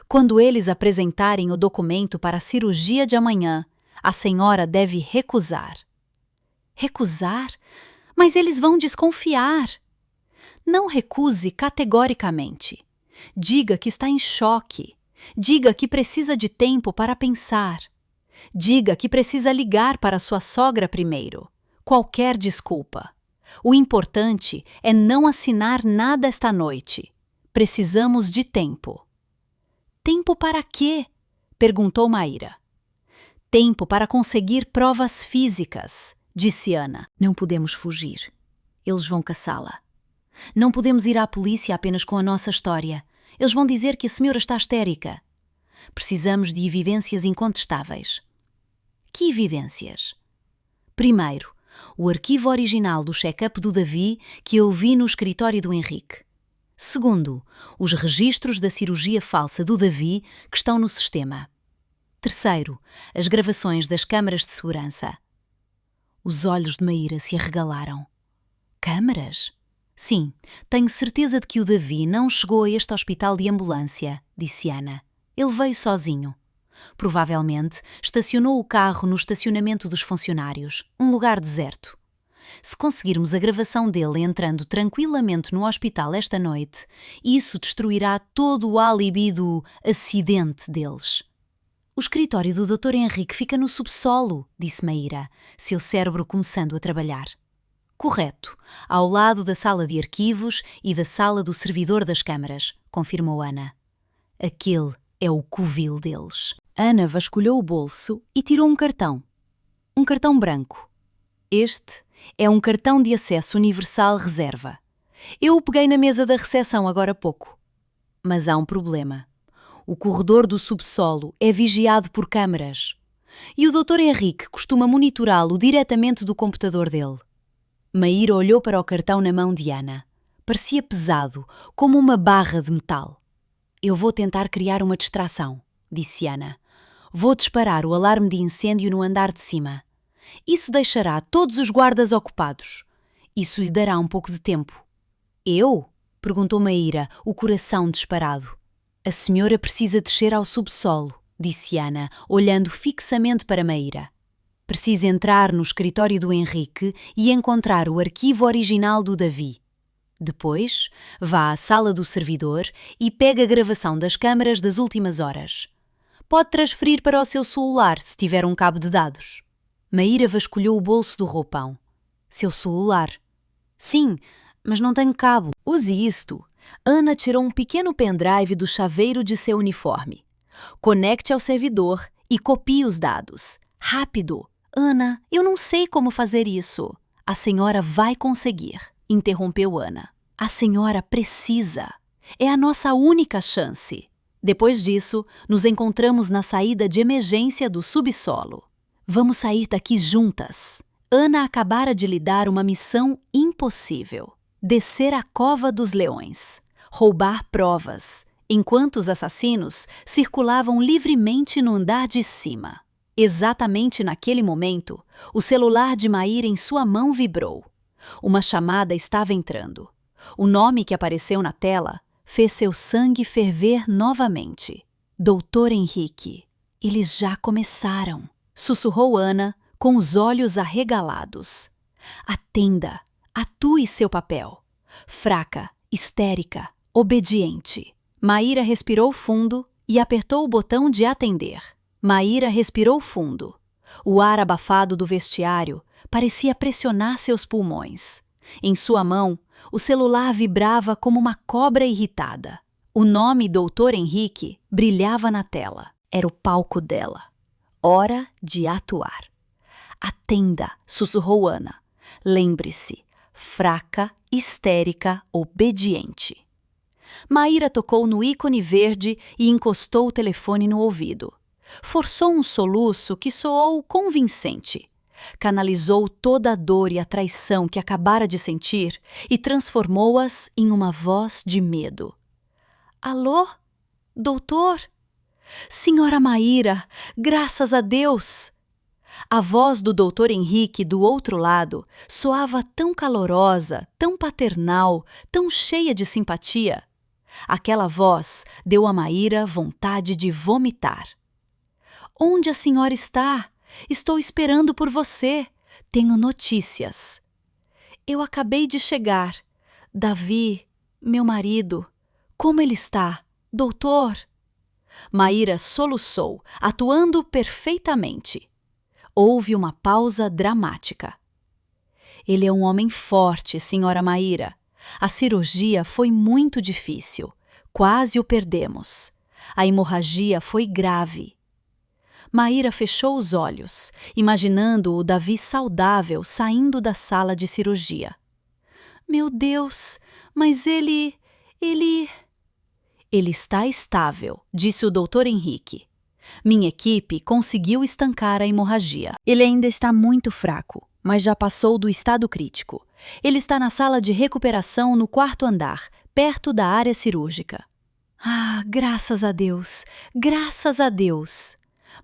Quando eles apresentarem o documento para a cirurgia de amanhã, a senhora deve recusar. Recusar? Mas eles vão desconfiar. Não recuse categoricamente. Diga que está em choque. Diga que precisa de tempo para pensar. Diga que precisa ligar para sua sogra primeiro. Qualquer desculpa. O importante é não assinar nada esta noite. Precisamos de tempo. Tempo para quê? Perguntou Maíra. Tempo para conseguir provas físicas, disse Ana. Não podemos fugir. Eles vão caçá-la. Não podemos ir à polícia apenas com a nossa história. Eles vão dizer que a senhora está histérica. Precisamos de evidências incontestáveis. Que vivências! Primeiro, o arquivo original do check-up do Davi que eu vi no escritório do Henrique. Segundo, os registros da cirurgia falsa do Davi que estão no sistema. Terceiro, as gravações das câmaras de segurança. Os olhos de Maíra se arregalaram. Câmaras? Sim, tenho certeza de que o Davi não chegou a este hospital de ambulância, disse Ana. Ele veio sozinho. Provavelmente estacionou o carro no estacionamento dos funcionários, um lugar deserto. Se conseguirmos a gravação dele entrando tranquilamente no hospital esta noite, isso destruirá todo o álibi do acidente deles. O escritório do Dr. Henrique fica no subsolo, disse Maíra, seu cérebro começando a trabalhar. Correto, ao lado da sala de arquivos e da sala do servidor das câmaras, confirmou Ana. Aquele é o covil deles. Ana vasculhou o bolso e tirou um cartão. Um cartão branco. Este é um cartão de acesso universal reserva. Eu o peguei na mesa da recepção agora há pouco. Mas há um problema. O corredor do subsolo é vigiado por câmaras. E o Dr. Henrique costuma monitorá-lo diretamente do computador dele. Maíra olhou para o cartão na mão de Ana. Parecia pesado, como uma barra de metal. Eu vou tentar criar uma distração, disse Ana. Vou disparar o alarme de incêndio no andar de cima. Isso deixará todos os guardas ocupados. Isso lhe dará um pouco de tempo. Eu? Perguntou Maíra, o coração disparado. A senhora precisa descer ao subsolo, disse Ana, olhando fixamente para Maíra. Precisa entrar no escritório do Henrique e encontrar o arquivo original do Davi. Depois, vá à sala do servidor e pegue a gravação das câmaras das últimas horas. Pode transferir para o seu celular se tiver um cabo de dados. Maíra vasculhou o bolso do roupão. Seu celular? Sim, mas não tenho cabo. Use isto. Ana tirou um pequeno pendrive do chaveiro de seu uniforme. Conecte ao servidor e copie os dados. Rápido! Ana, eu não sei como fazer isso. A senhora vai conseguir, interrompeu Ana. A senhora precisa. É a nossa única chance. Depois disso, nos encontramos na saída de emergência do subsolo. Vamos sair daqui juntas. Ana acabara de lhe dar uma missão impossível. Descer a cova dos leões. Roubar provas, enquanto os assassinos circulavam livremente no andar de cima. Exatamente naquele momento, o celular de Maíra em sua mão vibrou. Uma chamada estava entrando. O nome que apareceu na tela fez seu sangue ferver novamente. Dr. Henrique. Eles já começaram, sussurrou Ana, com os olhos arregalados. Atenda, atue seu papel. Fraca, histérica, obediente. Maíra respirou fundo e apertou o botão de atender. Maíra respirou fundo. O ar abafado do vestiário parecia pressionar seus pulmões. Em sua mão, o celular vibrava como uma cobra irritada. O nome Dr. Henrique brilhava na tela. Era o palco dela. Hora de atuar. Atenda, sussurrou Ana. Lembre-se, fraca, histérica, obediente. Maíra tocou no ícone verde e encostou o telefone no ouvido. Forçou um soluço que soou convincente. Canalizou toda a dor e a traição que acabara de sentir e transformou-as em uma voz de medo. Alô? Doutor? Senhora Maíra, graças a Deus! A voz do Dr. Henrique do outro lado soava tão calorosa, tão paternal, tão cheia de simpatia. Aquela voz deu a Maíra vontade de vomitar. Onde a senhora está? Estou esperando por você. Tenho notícias. Eu acabei de chegar. Davi, meu marido. Como ele está? Doutor? Maíra soluçou, atuando perfeitamente. Houve uma pausa dramática. Ele é um homem forte, senhora Maíra. A cirurgia foi muito difícil. Quase o perdemos. A hemorragia foi grave. Maíra fechou os olhos, imaginando o Davi saudável saindo da sala de cirurgia. Meu Deus, mas ele está estável, disse o Dr. Henrique. Minha equipe conseguiu estancar a hemorragia. Ele ainda está muito fraco, mas já passou do estado crítico. Ele está na sala de recuperação no 4º andar, perto da área cirúrgica. Ah, graças a Deus! Graças a Deus!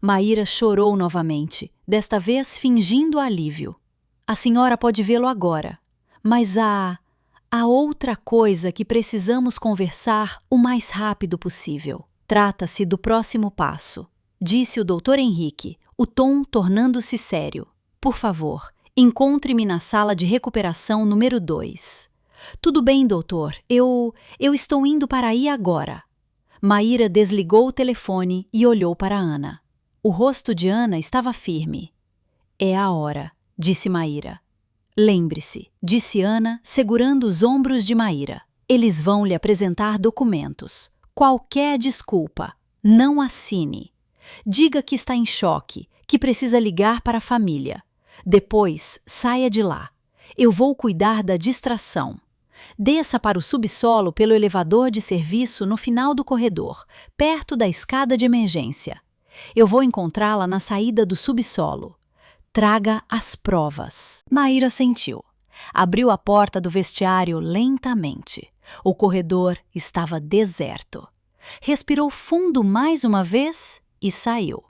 Maíra chorou novamente, desta vez fingindo alívio. A senhora pode vê-lo agora, mas há outra coisa que precisamos conversar o mais rápido possível. Trata-se do próximo passo, disse o Dr. Henrique, o tom tornando-se sério. Por favor, encontre-me na sala de recuperação número 2. Tudo bem, doutor, eu estou indo para aí agora. Maíra desligou o telefone e olhou para Ana. O rosto de Ana estava firme. É a hora, disse Maíra. Lembre-se, disse Ana, segurando os ombros de Maíra. Eles vão lhe apresentar documentos. Qualquer desculpa, não assine. Diga que está em choque, que precisa ligar para a família. Depois, saia de lá. Eu vou cuidar da distração. Desça para o subsolo pelo elevador de serviço no final do corredor, perto da escada de emergência. Eu vou encontrá-la na saída do subsolo. Traga as provas. Maíra sentiu. Abriu a porta do vestiário lentamente. O corredor estava deserto. Respirou fundo mais uma vez e saiu.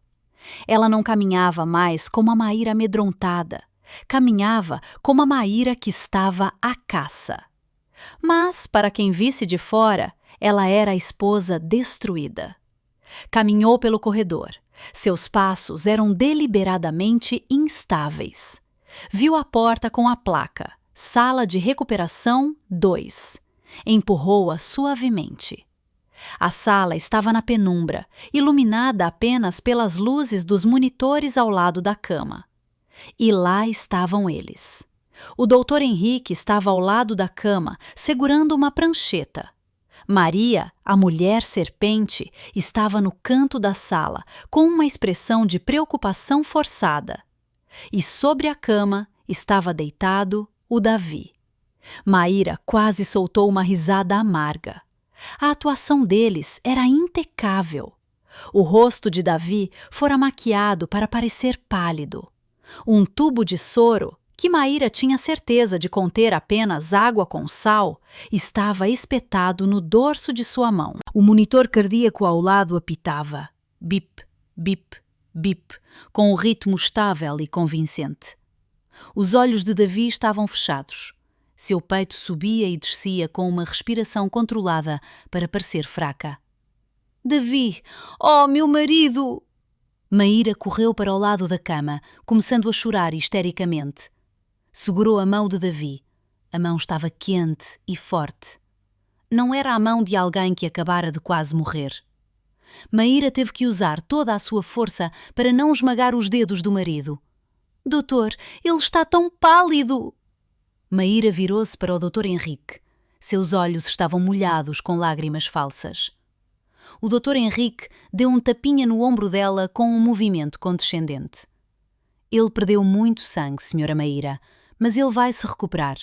Ela não caminhava mais como a Maíra amedrontada. Caminhava como a Maíra que estava à caça. Mas, para quem visse de fora, ela era a esposa destruída. Caminhou pelo corredor. Seus passos eram deliberadamente instáveis. Viu a porta com a placa Sala de Recuperação 2. Empurrou-a suavemente. A sala estava na penumbra, iluminada apenas pelas luzes dos monitores ao lado da cama. E lá estavam eles. O Dr. Henrique estava ao lado da cama, segurando uma prancheta. Maria, a mulher serpente, estava no canto da sala, com uma expressão de preocupação forçada. E sobre a cama estava deitado o Davi. Maíra quase soltou uma risada amarga. A atuação deles era impecável. O rosto de Davi fora maquiado para parecer pálido. Um tubo de soro, que Maíra tinha certeza de conter apenas água com sal, estava espetado no dorso de sua mão. O monitor cardíaco ao lado apitava. Bip, bip, bip, com um ritmo estável e convincente. Os olhos de Davi estavam fechados. Seu peito subia e descia com uma respiração controlada para parecer fraca. Davi! Oh, meu marido! Maíra correu para o lado da cama, começando a chorar histericamente. Segurou a mão de Davi. A mão estava quente e forte. Não era a mão de alguém que acabara de quase morrer. Maíra teve que usar toda a sua força para não esmagar os dedos do marido. Doutor, ele está tão pálido! Maíra virou-se para o Dr. Henrique. Seus olhos estavam molhados com lágrimas falsas. O Dr. Henrique deu um tapinha no ombro dela com um movimento condescendente. Ele perdeu muito sangue, Sra. Maíra, mas ele vai se recuperar.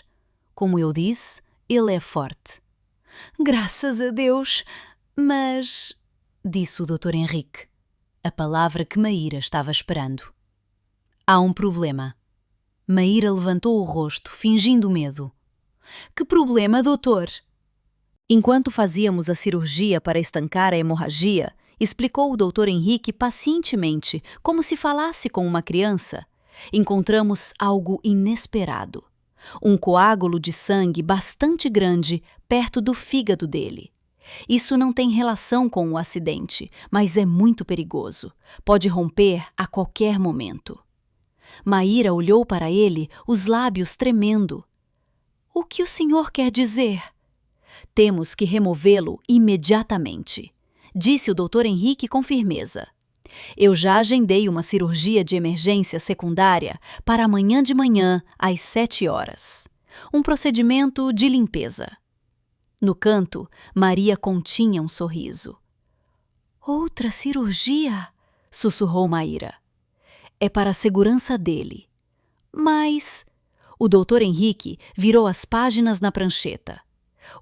Como eu disse, ele é forte. Graças a Deus, mas... disse o Dr. Henrique, a palavra que Maíra estava esperando. Há um problema. Maíra levantou o rosto, fingindo medo. Que problema, doutor? Enquanto fazíamos a cirurgia para estancar a hemorragia, explicou o Dr. Henrique pacientemente, como se falasse com uma criança, encontramos algo inesperado. Um coágulo de sangue bastante grande perto do fígado dele. Isso não tem relação com o acidente, mas é muito perigoso. Pode romper a qualquer momento. Maíra olhou para ele, os lábios tremendo. O que o senhor quer dizer? Temos que removê-lo imediatamente, disse o Dr. Henrique com firmeza. Eu já agendei uma cirurgia de emergência secundária para amanhã de manhã, às 7 horas. Um procedimento de limpeza. No canto, Maria continha um sorriso. Outra cirurgia? Sussurrou Maíra. É para a segurança dele. Mas... O Dr. Henrique virou as páginas na prancheta.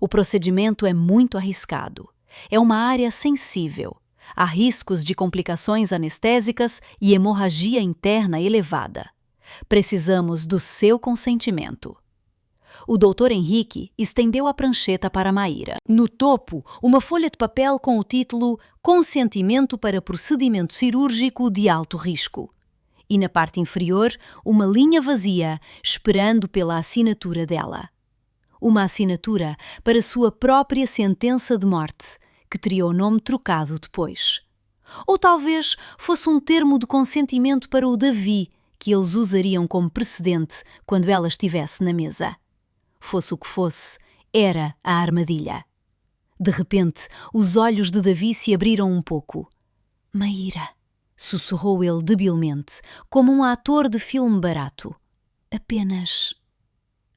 O procedimento é muito arriscado. É uma área sensível. Há riscos de complicações anestésicas e hemorragia interna elevada. Precisamos do seu consentimento. O Dr. Henrique estendeu a prancheta para Maíra. No topo, uma folha de papel com o título Consentimento para procedimento cirúrgico de alto risco. E na parte inferior, uma linha vazia, esperando pela assinatura dela. Uma assinatura para sua própria sentença de morte, que teria o nome trocado depois. Ou talvez fosse um termo de consentimento para o Davi, que eles usariam como precedente quando ela estivesse na mesa. Fosse o que fosse, era a armadilha. De repente, os olhos de Davi se abriram um pouco. Maíra, sussurrou ele debilmente, como um ator de filme barato. Apenas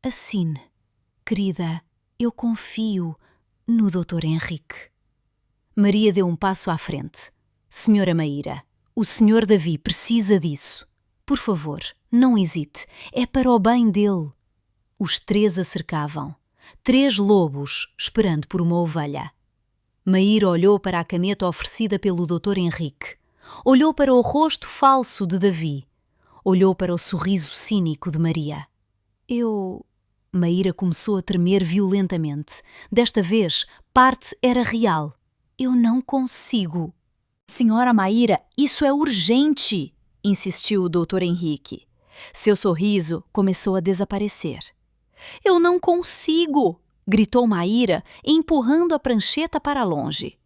assine. Querida, eu confio no Dr. Henrique. Maria deu um passo à frente. Senhora Maíra, o Sr. Davi precisa disso. Por favor, não hesite. É para o bem dele. Os três a cercavam. 3 lobos esperando por uma ovelha. Maíra olhou para a caneta oferecida pelo Dr. Henrique. Olhou para o rosto falso de Davi. Olhou para o sorriso cínico de Maria. Maíra começou a tremer violentamente. Desta vez, parte era real. Eu não consigo. Senhora Maíra, isso é urgente, insistiu o Dr. Henrique. Seu sorriso começou a desaparecer. Eu não consigo, gritou Maíra, empurrando a prancheta para longe.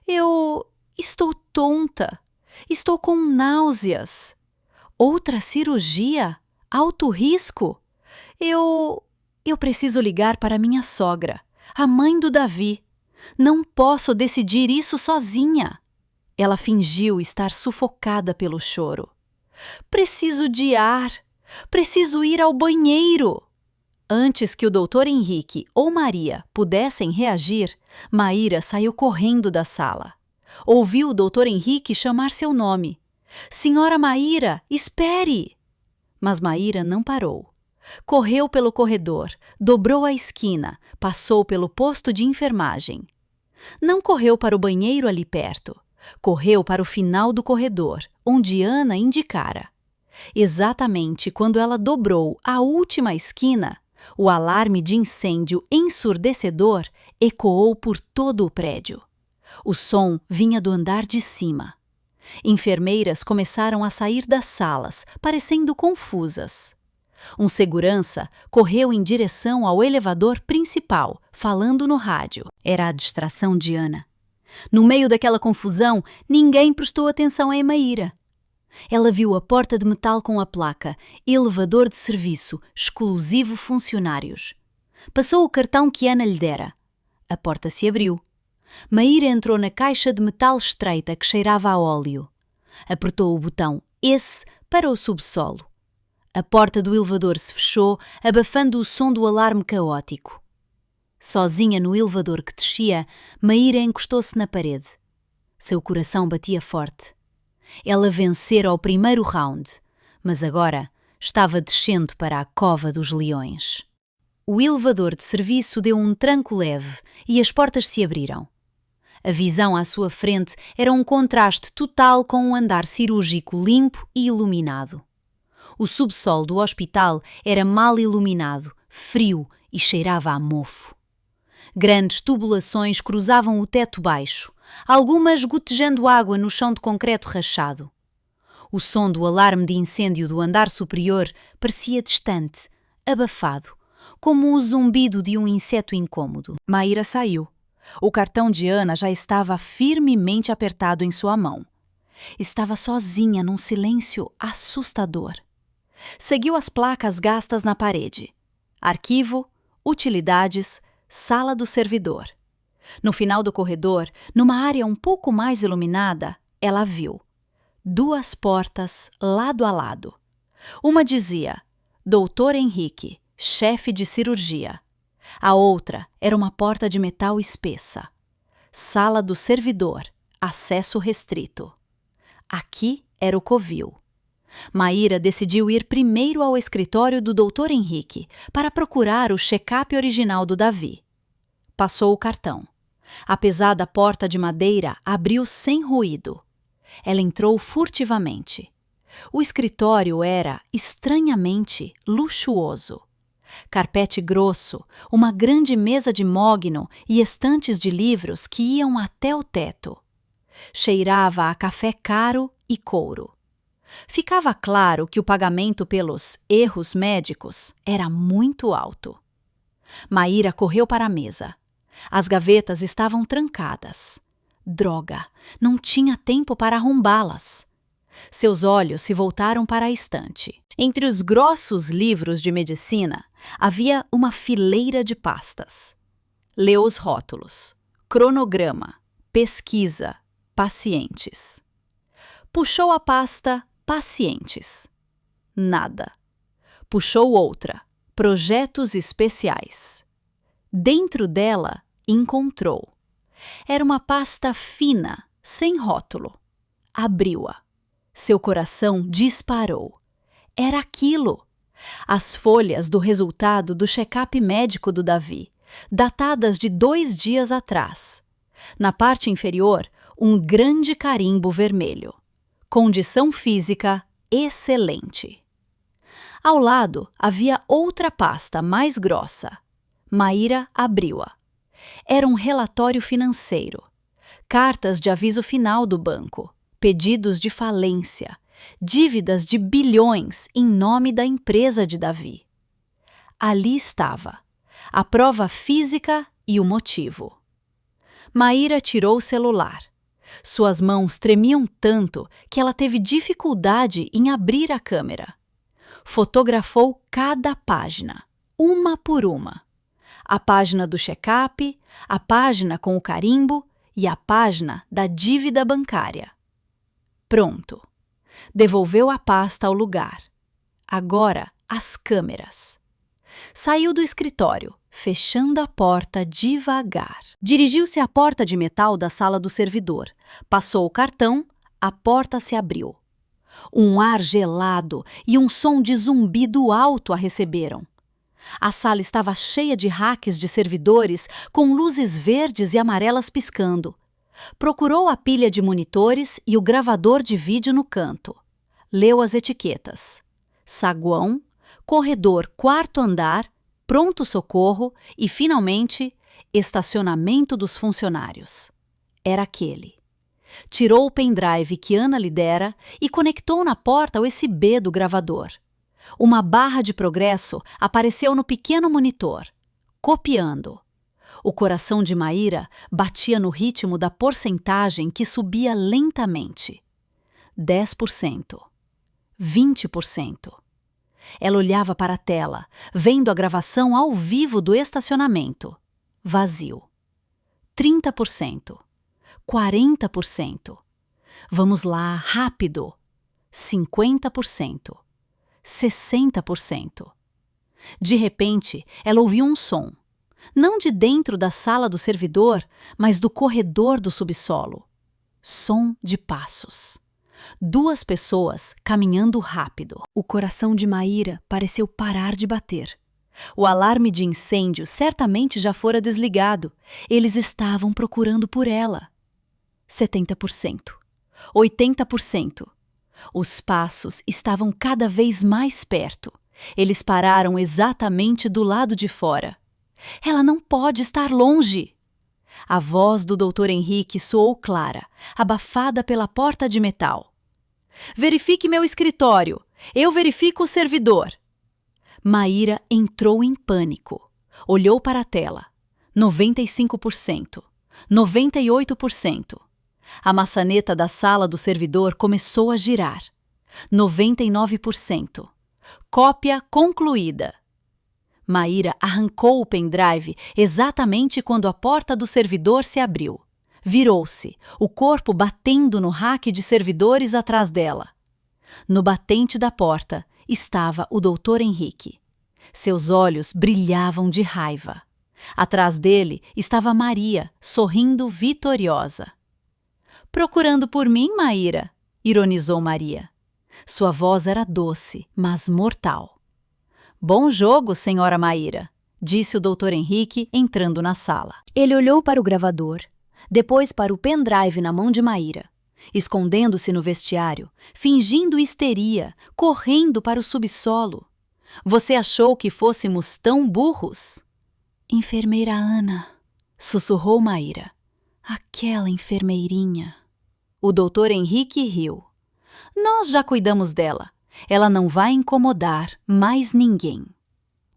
Eu estou tonta. Estou com náuseas. Outra cirurgia? Alto risco? Eu preciso ligar para minha sogra, a mãe do Davi. Não posso decidir isso sozinha. Ela fingiu estar sufocada pelo choro. Preciso de ar. Preciso ir ao banheiro. Antes que o Dr. Henrique ou Maria pudessem reagir, Maíra saiu correndo da sala. Ouviu o Dr. Henrique chamar seu nome. Senhora Maíra, espere! Mas Maíra não parou. Correu pelo corredor, dobrou a esquina, passou pelo posto de enfermagem. Não correu para o banheiro ali perto. Correu para o final do corredor, onde Ana indicara. Exatamente quando ela dobrou a última esquina, o alarme de incêndio ensurdecedor ecoou por todo o prédio. O som vinha do andar de cima. Enfermeiras começaram a sair das salas, parecendo confusas. Um segurança correu em direção ao elevador principal, falando no rádio. Era a distração de Ana. No meio daquela confusão, ninguém prestou atenção a Maíra. Ela viu a porta de metal com a placa Elevador de Serviço, exclusivo funcionários. Passou o cartão que Ana lhe dera. A porta se abriu. Maíra entrou na caixa de metal estreita que cheirava a óleo. Apertou o botão S para o subsolo. A porta do elevador se fechou, abafando o som do alarme caótico. Sozinha no elevador que descia, Maíra encostou-se na parede. Seu coração batia forte. Ela vencera o primeiro round, mas agora estava descendo para a cova dos leões. O elevador de serviço deu um tranco leve e as portas se abriram. A visão à sua frente era um contraste total com um andar cirúrgico limpo e iluminado. O subsolo do hospital era mal iluminado, frio e cheirava a mofo. Grandes tubulações cruzavam o teto baixo, algumas gotejando água no chão de concreto rachado. O som do alarme de incêndio do andar superior parecia distante, abafado, como o zumbido de um inseto incômodo. Maíra saiu. O cartão de Ana já estava firmemente apertado em sua mão. Estava sozinha num silêncio assustador. Seguiu as placas gastas na parede. Arquivo, utilidades, sala do servidor. No final do corredor, numa área um pouco mais iluminada, ela viu 2 portas lado a lado. Uma dizia Dr. Henrique, chefe de cirurgia. A outra era uma porta de metal espessa. Sala do servidor, acesso restrito. Aqui era o covil. Maíra decidiu ir primeiro ao escritório do Dr. Henrique para procurar o check-up original do Davi. Passou o cartão. A pesada porta de madeira abriu sem ruído. Ela entrou furtivamente. O escritório era, estranhamente, luxuoso. Carpete grosso, uma grande mesa de mogno e estantes de livros que iam até o teto. Cheirava a café caro e couro. Ficava claro que o pagamento pelos erros médicos era muito alto. Maíra correu para a mesa. As gavetas estavam trancadas. Droga, não tinha tempo para arrombá-las. Seus olhos se voltaram para a estante. Entre os grossos livros de medicina, havia uma fileira de pastas. Leu os rótulos. Cronograma, pesquisa, pacientes. Puxou a pasta pacientes. Nada. Puxou outra. Projetos especiais. Dentro dela, encontrou. Era uma pasta fina, sem rótulo. Abriu-a. Seu coração disparou. Era aquilo. As folhas do resultado do check-up médico do Davi, datadas de 2 dias atrás. Na parte inferior, um grande carimbo vermelho. Condição física excelente. Ao lado havia outra pasta mais grossa. Maíra abriu-a. Era um relatório financeiro. Cartas de aviso final do banco. Pedidos de falência. Dívidas de bilhões em nome da empresa de Davi. Ali estava. A prova física e o motivo. Maíra tirou o celular. Suas mãos tremiam tanto que ela teve dificuldade em abrir a câmera. Fotografou cada página, uma por uma. A página do check-up, a página com o carimbo e a página da dívida bancária. Pronto. Devolveu a pasta ao lugar. Agora, as câmeras. Saiu do escritório, fechando a porta devagar. Dirigiu-se à porta de metal da sala do servidor. Passou o cartão, a porta se abriu. Um ar gelado e um som de zumbido alto a receberam. A sala estava cheia de racks de servidores com luzes verdes e amarelas piscando. Procurou a pilha de monitores e o gravador de vídeo no canto. Leu as etiquetas. Saguão, corredor 4º andar, pronto-socorro e, finalmente, estacionamento dos funcionários. Era aquele. Tirou o pendrive que Ana lhe dera e conectou na porta USB do gravador. Uma barra de progresso apareceu no pequeno monitor. Copiando. O coração de Maíra batia no ritmo da porcentagem que subia lentamente. 10%. 20%. Ela olhava para a tela, vendo a gravação ao vivo do estacionamento. Vazio. 30%. 40%. Vamos lá, rápido. 50%. 60%. De repente, ela ouviu um som. Não de dentro da sala do servidor, mas do corredor do subsolo. Som de passos. 2 pessoas caminhando rápido. O coração de Maíra pareceu parar de bater. O alarme de incêndio certamente já fora desligado. Eles estavam procurando por ela. 70%. 80%. Os passos estavam cada vez mais perto. Eles pararam exatamente do lado de fora. Ela não pode estar longe. A voz do Dr. Henrique soou clara, abafada pela porta de metal. Verifique meu escritório. Eu verifico o servidor. Maíra entrou em pânico. Olhou para a tela. 95%. 98%. A maçaneta da sala do servidor começou a girar. 99%. Cópia concluída. Maíra arrancou o pendrive exatamente quando a porta do servidor se abriu. Virou-se, o corpo batendo no rack de servidores atrás dela. No batente da porta estava o Dr. Henrique. Seus olhos brilhavam de raiva. Atrás dele estava Maria, sorrindo vitoriosa. Procurando por mim, Maíra? Ironizou Maria. Sua voz era doce, mas mortal. Bom jogo, senhora Maíra, disse o Dr. Henrique, entrando na sala. Ele olhou para o gravador, depois para o pendrive na mão de Maíra, escondendo-se no vestiário, fingindo histeria, correndo para o subsolo. Você achou que fôssemos tão burros? Enfermeira Ana, sussurrou Maíra. Aquela enfermeirinha. O Dr. Henrique riu. Nós já cuidamos dela. Ela não vai incomodar mais ninguém.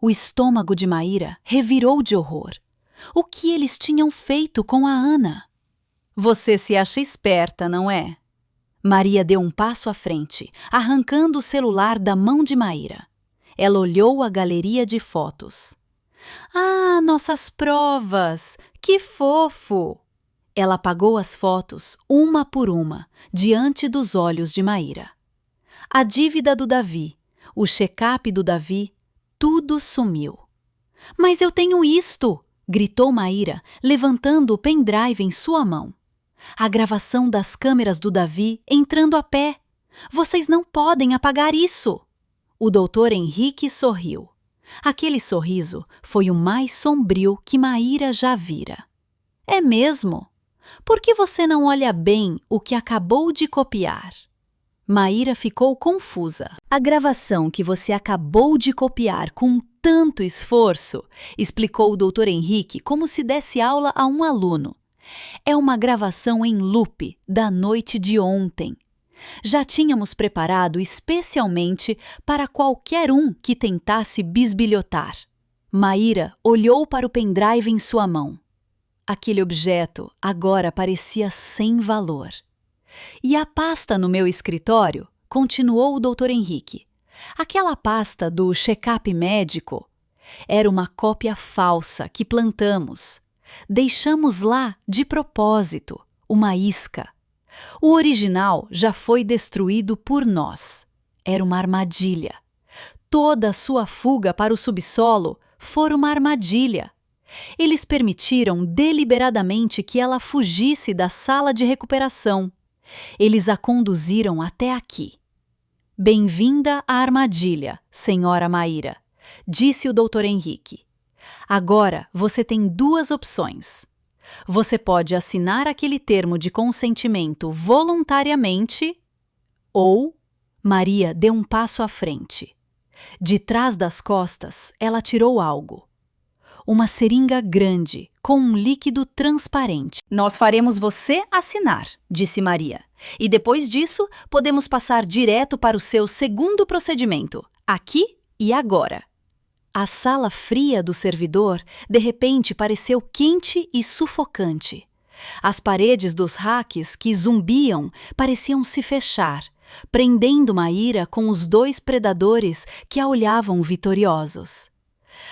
O estômago de Maíra revirou de horror. O que eles tinham feito com a Ana? Você se acha esperta, não é? Maria deu um passo à frente, arrancando o celular da mão de Maíra. Ela olhou a galeria de fotos. Ah, nossas provas! Que fofo! Ela apagou as fotos, uma por uma, diante dos olhos de Maíra. A dívida do Davi, o check-up do Davi, tudo sumiu. Mas eu tenho isto! Gritou Maíra, levantando o pendrive em sua mão. A gravação das câmeras do Davi entrando a pé. Vocês não podem apagar isso! O Dr. Henrique sorriu. Aquele sorriso foi o mais sombrio que Maíra já vira. É mesmo? Por que você não olha bem o que acabou de copiar? Maíra ficou confusa. A gravação que você acabou de copiar com tanto esforço, explicou o Dr. Henrique como se desse aula a um aluno. É uma gravação em loop da noite de ontem. Já tínhamos preparado especialmente para qualquer um que tentasse bisbilhotar. Maíra olhou para o pendrive em sua mão. Aquele objeto agora parecia sem valor. E a pasta no meu escritório? Continuou o Dr. Henrique. Aquela pasta do check-up médico era uma cópia falsa que plantamos. Deixamos lá de propósito, uma isca. O original já foi destruído por nós. Era uma armadilha. Toda a sua fuga para o subsolo foi uma armadilha. Eles permitiram deliberadamente que ela fugisse da sala de recuperação. Eles a conduziram até aqui. Bem-vinda à armadilha, senhora Maíra, disse o Dr. Henrique. Agora você tem duas opções. Você pode assinar aquele termo de consentimento voluntariamente ou... Maria deu um passo à frente. De trás das costas, ela tirou algo. Uma seringa grande, com um líquido transparente. Nós faremos você assinar, disse Maria. E depois disso, podemos passar direto para o seu segundo procedimento, aqui e agora. A sala fria do servidor, de repente, pareceu quente e sufocante. As paredes dos racks que zumbiam pareciam se fechar, prendendo Maíra com os dois predadores que a olhavam vitoriosos.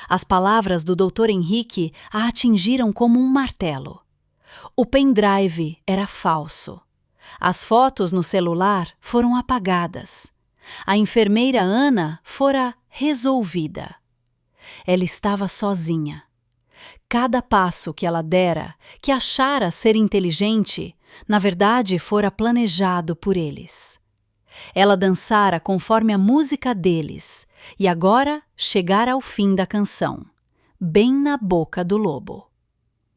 As palavras do Dr. Henrique a atingiram como um martelo. O pendrive era falso. As fotos no celular foram apagadas. A enfermeira Ana fora resolvida. Ela estava sozinha. Cada passo que ela dera, que achara ser inteligente, na verdade fora planejado por eles. Ela dançara conforme a música deles, e agora chegara ao fim da canção, bem na boca do lobo.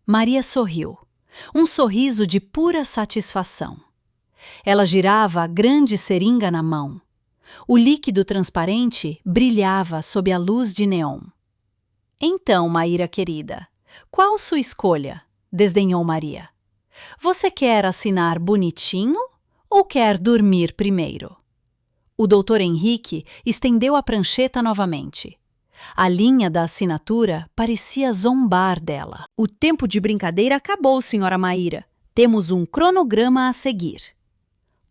Maria sorriu, um sorriso de pura satisfação. Ela girava a grande seringa na mão. O líquido transparente brilhava sob a luz de neon. Então, Maíra querida, qual sua escolha? Desdenhou Maria. Você quer assinar bonitinho ou quer dormir primeiro? O Dr. Henrique estendeu a prancheta novamente. A linha da assinatura parecia zombar dela. O tempo de brincadeira acabou, senhora Maíra. Temos um cronograma a seguir.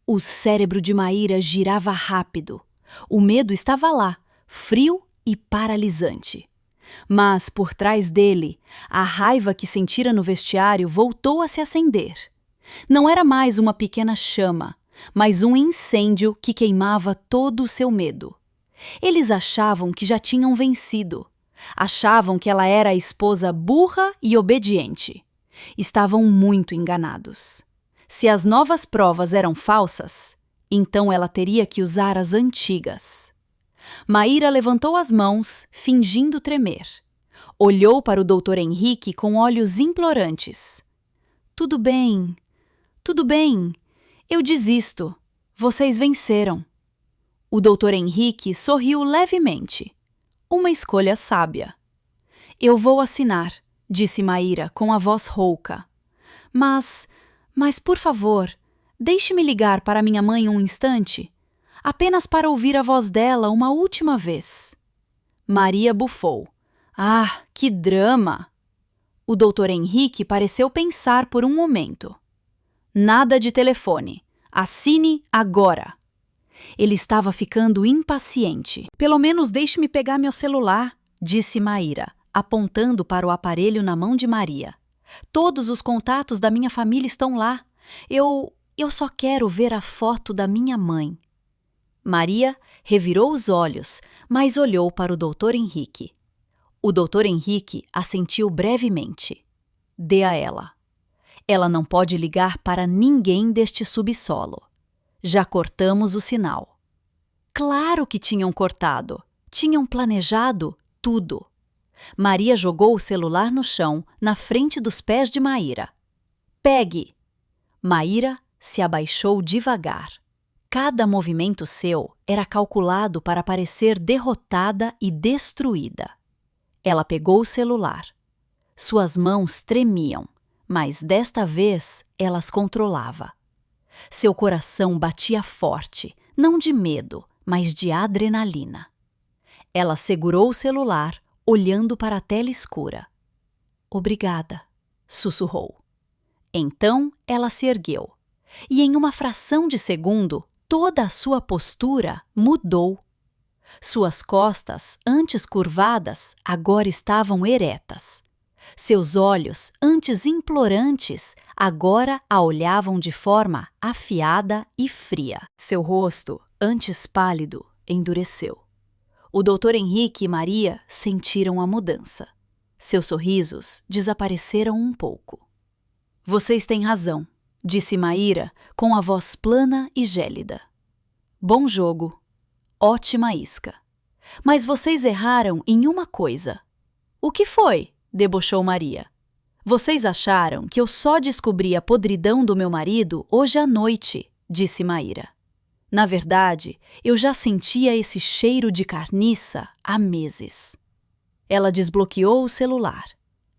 O cérebro de Maíra girava rápido. O medo estava lá, frio e paralisante. Mas, por trás dele, a raiva que sentira no vestiário voltou a se acender. Não era mais uma pequena chama, mas um incêndio que queimava todo o seu medo. Eles achavam que já tinham vencido. Achavam que ela era a esposa burra e obediente. Estavam muito enganados. Se as novas provas eram falsas, então ela teria que usar as antigas. Maíra levantou as mãos, fingindo tremer. Olhou para o Dr. Henrique com olhos implorantes. Tudo bem, eu desisto. Vocês venceram. O Dr. Henrique sorriu levemente. Uma escolha sábia. Eu vou assinar, disse Maíra com a voz rouca. Mas por favor, deixe-me ligar para minha mãe um instante, apenas para ouvir a voz dela uma última vez. Maria bufou. Ah, que drama! O Dr. Henrique pareceu pensar por um momento. Nada de telefone. Assine agora. Ele estava ficando impaciente. Pelo menos deixe-me pegar meu celular, disse Maíra, apontando para o aparelho na mão de Maria. Todos os contatos da minha família estão lá. Eu só quero ver a foto da minha mãe. Maria revirou os olhos, mas olhou para o Dr. Henrique. O Dr. Henrique assentiu brevemente. Dê a ela. Ela não pode ligar para ninguém deste subsolo. Já cortamos o sinal. Claro que tinham cortado. Tinham planejado tudo. Maria jogou o celular no chão, na frente dos pés de Maíra. Pegue! Maíra se abaixou devagar. Cada movimento seu era calculado para parecer derrotada e destruída. Ela pegou o celular. Suas mãos tremiam, mas desta vez ela as controlava. Seu coração batia forte, não de medo, mas de adrenalina. Ela segurou o celular, olhando para a tela escura. Obrigada, sussurrou. Então ela se ergueu, e em uma fração de segundo, toda a sua postura mudou. Suas costas, antes curvadas, agora estavam eretas. Seus olhos, antes implorantes, agora a olhavam de forma afiada e fria. Seu rosto, antes pálido, endureceu. O Dr. Henrique e Maria sentiram a mudança. Seus sorrisos desapareceram um pouco. Vocês têm razão, disse Maíra com a voz plana e gélida. Bom jogo. Ótima isca. Mas vocês erraram em uma coisa. O que foi? Debochou Maria. Vocês acharam que eu só descobri a podridão do meu marido hoje à noite, disse Maíra. Na verdade, eu já sentia esse cheiro de carniça há meses. Ela desbloqueou o celular.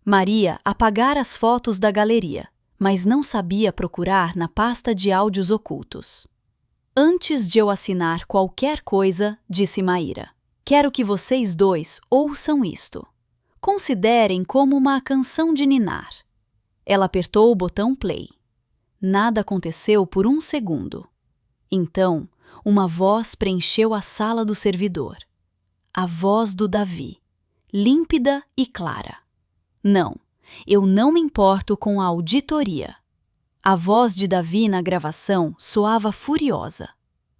Maria apagara as fotos da galeria, mas não sabia procurar na pasta de áudios ocultos. Antes de eu assinar qualquer coisa, disse Maíra, quero que vocês dois ouçam isto. Considerem como uma canção de ninar. Ela apertou o botão play. Nada aconteceu por um segundo. Então, uma voz preencheu a sala do servidor. A voz do Davi, límpida e clara. Não, eu não me importo com a auditoria. A voz de Davi na gravação soava furiosa.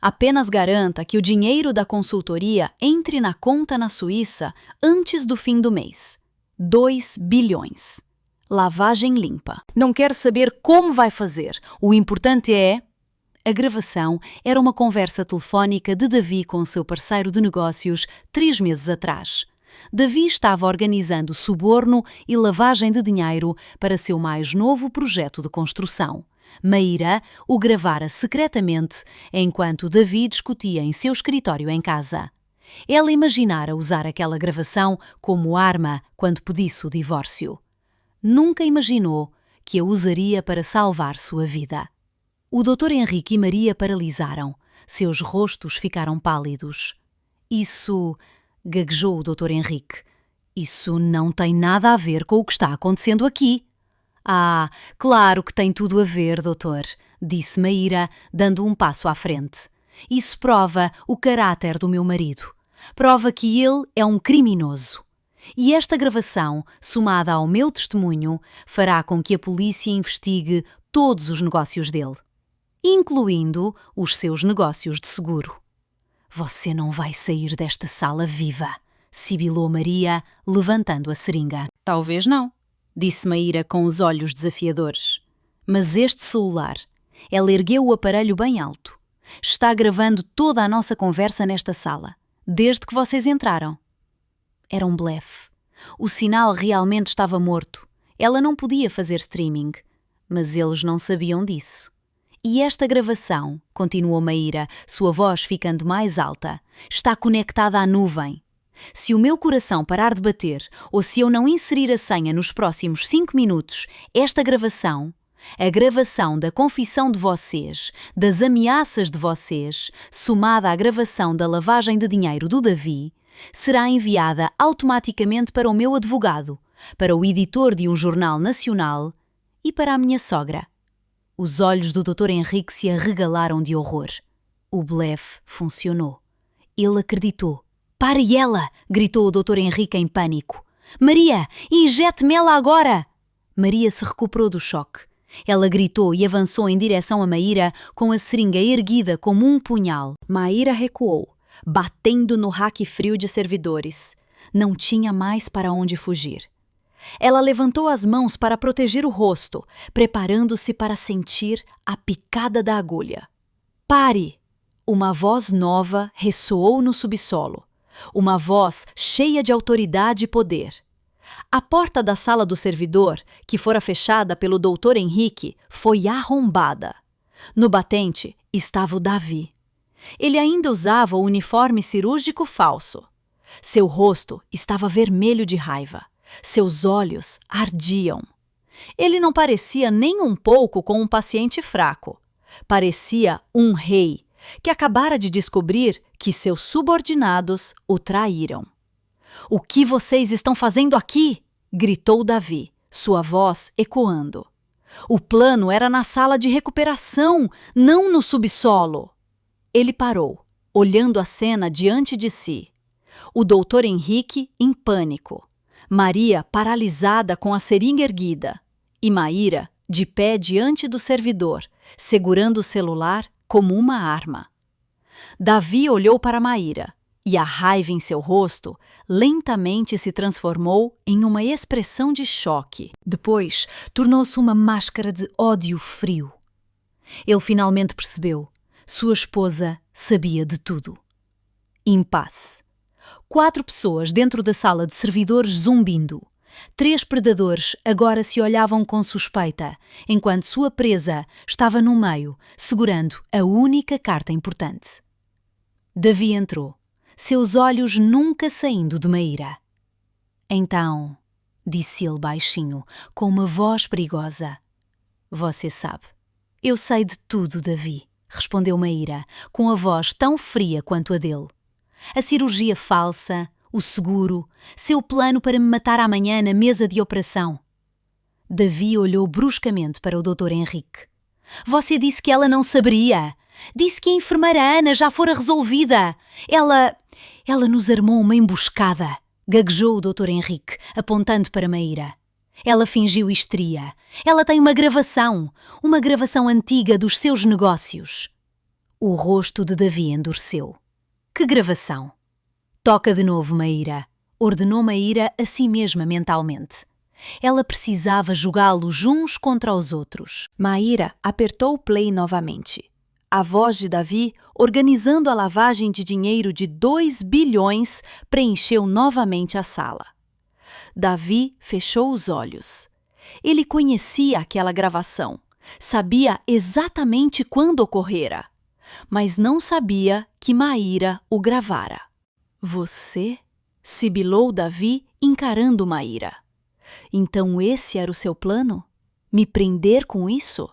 Apenas garanta que o dinheiro da consultoria entre na conta na Suíça antes do fim do mês. 2 bilhões. Lavagem limpa. Não quero saber como vai fazer. O importante é... A gravação era uma conversa telefónica de Davi com seu parceiro de negócios 3 meses atrás. Davi estava organizando suborno e lavagem de dinheiro para seu mais novo projeto de construção. Maíra o gravara secretamente enquanto Davi discutia em seu escritório em casa. Ela imaginara usar aquela gravação como arma quando pedisse o divórcio. Nunca imaginou que a usaria para salvar sua vida. O Dr. Henrique e Maria paralisaram. Seus rostos ficaram pálidos. Isso... gaguejou o Dr. Henrique. Isso não tem nada a ver com o que está acontecendo aqui. Ah, claro que tem tudo a ver, doutor, disse Maíra, dando um passo à frente. Isso prova o caráter do meu marido. Prova que ele é um criminoso. E esta gravação, somada ao meu testemunho, fará com que a polícia investigue todos os negócios dele, incluindo os seus negócios de seguro. Você não vai sair desta sala viva, sibilou Maria, levantando a seringa. Talvez não, disse Maíra com os olhos desafiadores. Mas este celular, ela ergueu o aparelho bem alto, está gravando toda a nossa conversa nesta sala, desde que vocês entraram. Era um blefe. O sinal realmente estava morto. Ela não podia fazer streaming. Mas eles não sabiam disso. E esta gravação, continuou Maíra, sua voz ficando mais alta, está conectada à nuvem. Se o meu coração parar de bater, ou se eu não inserir a senha nos próximos 5 minutos, esta gravação, a gravação da confissão de vocês, das ameaças de vocês, somada à gravação da lavagem de dinheiro do Davi, será enviada automaticamente para o meu advogado, para o editor de um jornal nacional e para a minha sogra. Os olhos do Dr. Henrique se arregalaram de horror. O blefe funcionou. Ele acreditou. "Pare ela!" gritou o Dr. Henrique em pânico. "Maria, injete-me ela agora!" Maria se recuperou do choque. Ela gritou e avançou em direção a Maíra com a seringa erguida como um punhal. Maíra recuou, batendo no rack frio de servidores. Não tinha mais para onde fugir. Ela levantou as mãos para proteger o rosto, preparando-se para sentir a picada da agulha. "Pare!" Uma voz nova ressoou no subsolo. Uma voz cheia de autoridade e poder. A porta da sala do servidor, que fora fechada pelo Dr. Henrique, foi arrombada. No batente estava o Davi. Ele ainda usava o uniforme cirúrgico falso. Seu rosto estava vermelho de raiva. Seus olhos ardiam. Ele não parecia nem um pouco com um paciente fraco. Parecia um rei que acabara de descobrir que seus subordinados o traíram. "O que vocês estão fazendo aqui?" gritou Davi, sua voz ecoando. "O plano era na sala de recuperação, não no subsolo." Ele parou, olhando a cena diante de si. O Dr. Henrique em pânico. Maria paralisada com a seringa erguida. E Maíra de pé diante do servidor, segurando o celular como uma arma. Davi olhou para Maíra, e a raiva em seu rosto lentamente se transformou em uma expressão de choque. Depois, tornou-se uma máscara de ódio frio. Ele finalmente percebeu. Sua esposa sabia de tudo. Impasse. 4 pessoas dentro da sala de servidores zumbindo. 3 predadores agora se olhavam com suspeita, enquanto sua presa estava no meio, segurando a única carta importante. Davi entrou, seus olhos nunca saindo de Maíra. "Então", disse ele baixinho, com uma voz perigosa. "Você sabe." "Eu sei de tudo, Davi", respondeu Maíra, com a voz tão fria quanto a dele. "A cirurgia falsa, o seguro, seu plano para me matar amanhã na mesa de operação." Davi olhou bruscamente para o Dr. Henrique. "Você disse que ela não saberia. Disse que a enfermeira Ana já fora resolvida. Ela nos armou uma emboscada", gaguejou o Dr. Henrique, apontando para Maíra. "Ela fingiu histeria. Ela tem uma gravação antiga dos seus negócios." O rosto de Davi endureceu. "Que gravação?" "Toca de novo, Maíra", ordenou Maíra a si mesma mentalmente. Ela precisava jogá-los uns contra os outros. Maíra apertou o play novamente. A voz de Davi, organizando a lavagem de dinheiro de 2 bilhões, preencheu novamente a sala. Davi fechou os olhos. Ele conhecia aquela gravação, sabia exatamente quando ocorrera, mas não sabia que Maíra o gravara. "Você?", sibilou Davi, encarando Maíra. "Então esse era o seu plano? Me prender com isso?"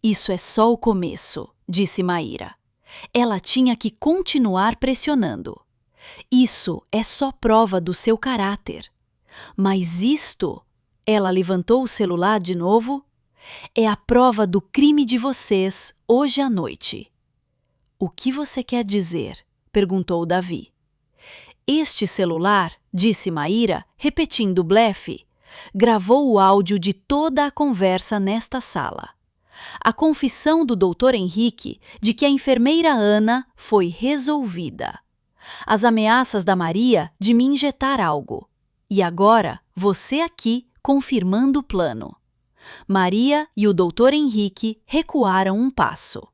"Isso é só o começo", disse Maíra. Ela tinha que continuar pressionando. "Isso é só prova do seu caráter. Mas isto", ela levantou o celular de novo, "é a prova do crime de vocês hoje à noite." "O que você quer dizer?", perguntou Davi. "Este celular", disse Maíra, repetindo o blefe, "gravou o áudio de toda a conversa nesta sala. A confissão do Dr. Henrique de que a enfermeira Ana foi resolvida. As ameaças da Maria de me injetar algo. E agora você aqui confirmando o plano." Maria e o Dr. Henrique recuaram um passo.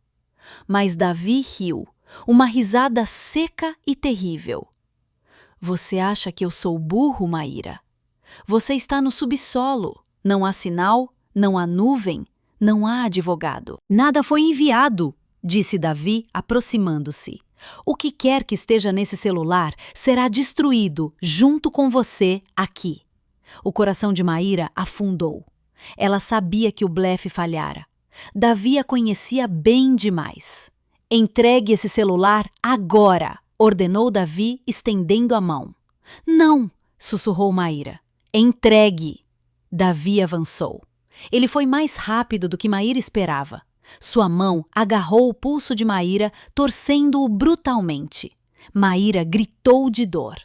Mas Davi riu, uma risada seca e terrível. Você acha que eu sou burro, Maíra? Você está no subsolo. Não há sinal, não há nuvem, não há advogado. Nada foi enviado, disse Davi, aproximando-se. O que quer que esteja nesse celular será destruído junto com você aqui. O coração de Maíra afundou. Ela sabia que o blefe falhara. Davi a conhecia bem demais. Entregue esse celular agora, ordenou Davi, estendendo a mão. Não, sussurrou Maíra. Entregue. Davi avançou. Ele foi mais rápido do que Maíra esperava. Sua mão agarrou o pulso de Maíra, torcendo-o brutalmente. Maíra gritou de dor.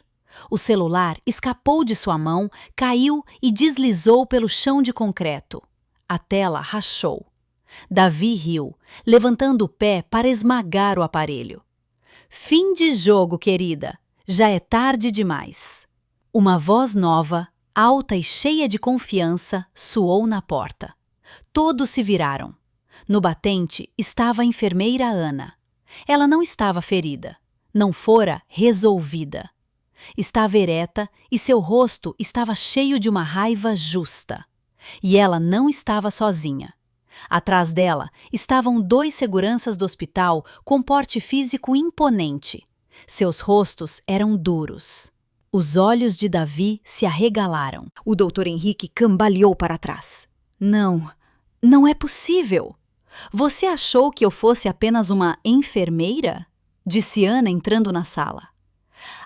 O celular escapou de sua mão, caiu e deslizou pelo chão de concreto. A tela rachou. Davi riu, levantando o pé para esmagar o aparelho. Fim de jogo, querida. Já é tarde demais. Uma voz nova, alta e cheia de confiança, soou na porta. Todos se viraram. No batente estava a enfermeira Ana. Ela não estava ferida. Não fora resolvida. Estava ereta e seu rosto estava cheio de uma raiva justa. E ela não estava sozinha. Atrás dela estavam 2 seguranças do hospital com porte físico imponente. Seus rostos eram duros. Os olhos de Davi se arregalaram. O Dr. Henrique cambaleou para trás. Não, não é possível. Você achou que eu fosse apenas uma enfermeira? Disse Ana entrando na sala.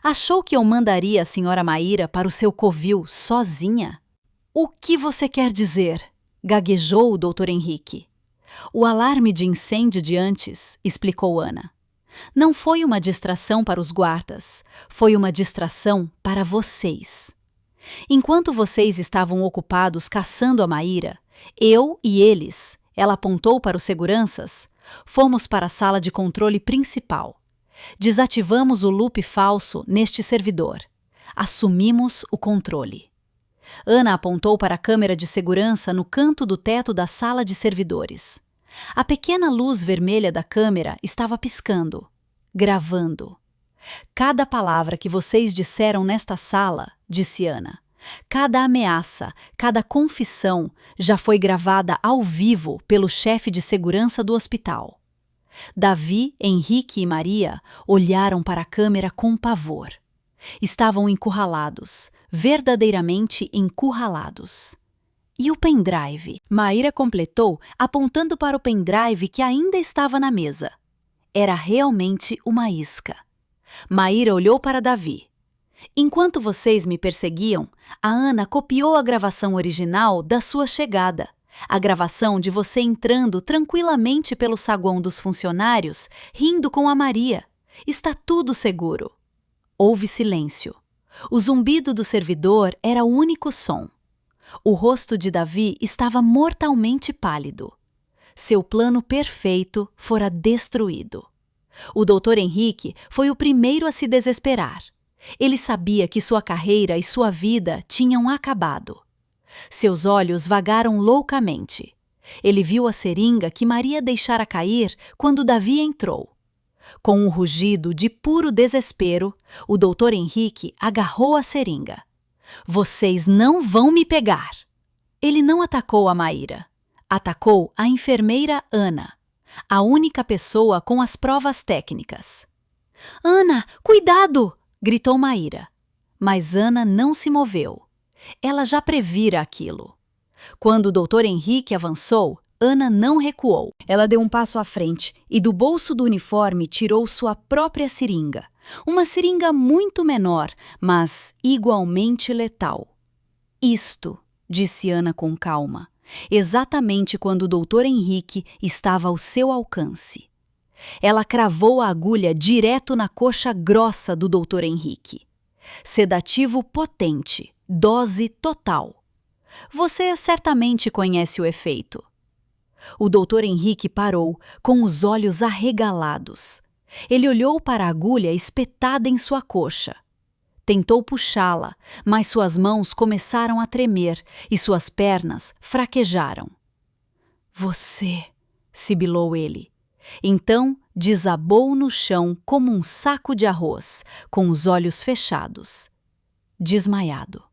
Achou que eu mandaria a senhora Maíra para o seu covil sozinha? O que você quer dizer? Gaguejou o Dr. Henrique. O alarme de incêndio de antes, explicou Ana. Não foi uma distração para os guardas, foi uma distração para vocês. Enquanto vocês estavam ocupados caçando a Maíra, eu e eles, ela apontou para os seguranças, fomos para a sala de controle principal. Desativamos o loop falso neste servidor. Assumimos o controle. Ana apontou para a câmera de segurança no canto do teto da sala de servidores. A pequena luz vermelha da câmera estava piscando, gravando. Cada palavra que vocês disseram nesta sala, disse Ana, cada ameaça, cada confissão já foi gravada ao vivo pelo chefe de segurança do hospital. Davi, Henrique e Maria olharam para a câmera com pavor. Estavam encurralados, verdadeiramente encurralados. E o pendrive? Maíra completou, apontando para o pendrive que ainda estava na mesa. Era realmente uma isca. Maíra olhou para Davi. Enquanto vocês me perseguiam, a Ana copiou a gravação original da sua chegada. A gravação de você entrando tranquilamente pelo saguão dos funcionários, rindo com a Maria. Está tudo seguro. Houve silêncio. O zumbido do servidor era o único som. O rosto de Davi estava mortalmente pálido. Seu plano perfeito fora destruído. O Dr. Henrique foi o primeiro a se desesperar. Ele sabia que sua carreira e sua vida tinham acabado. Seus olhos vagaram loucamente. Ele viu a seringa que Maria deixara cair quando Davi entrou. Com um rugido de puro desespero, o Dr. Henrique agarrou a seringa. Vocês não vão me pegar! Ele não atacou a Maíra. Atacou a enfermeira Ana, a única pessoa com as provas técnicas. Ana, cuidado! Gritou Maíra. Mas Ana não se moveu. Ela já previra aquilo. Quando o Dr. Henrique avançou, Ana não recuou. Ela deu um passo à frente e do bolso do uniforme tirou sua própria seringa. Uma seringa muito menor, mas igualmente letal. Isto, disse Ana com calma, exatamente quando o Dr. Henrique estava ao seu alcance. Ela cravou a agulha direto na coxa grossa do Dr. Henrique. Sedativo potente, dose total. Você certamente conhece o efeito. O Dr. Henrique parou, com os olhos arregalados. Ele olhou para a agulha espetada em sua coxa. Tentou puxá-la, mas suas mãos começaram a tremer e suas pernas fraquejaram. Você, sibilou ele. Então desabou no chão como um saco de arroz, com os olhos fechados, desmaiado.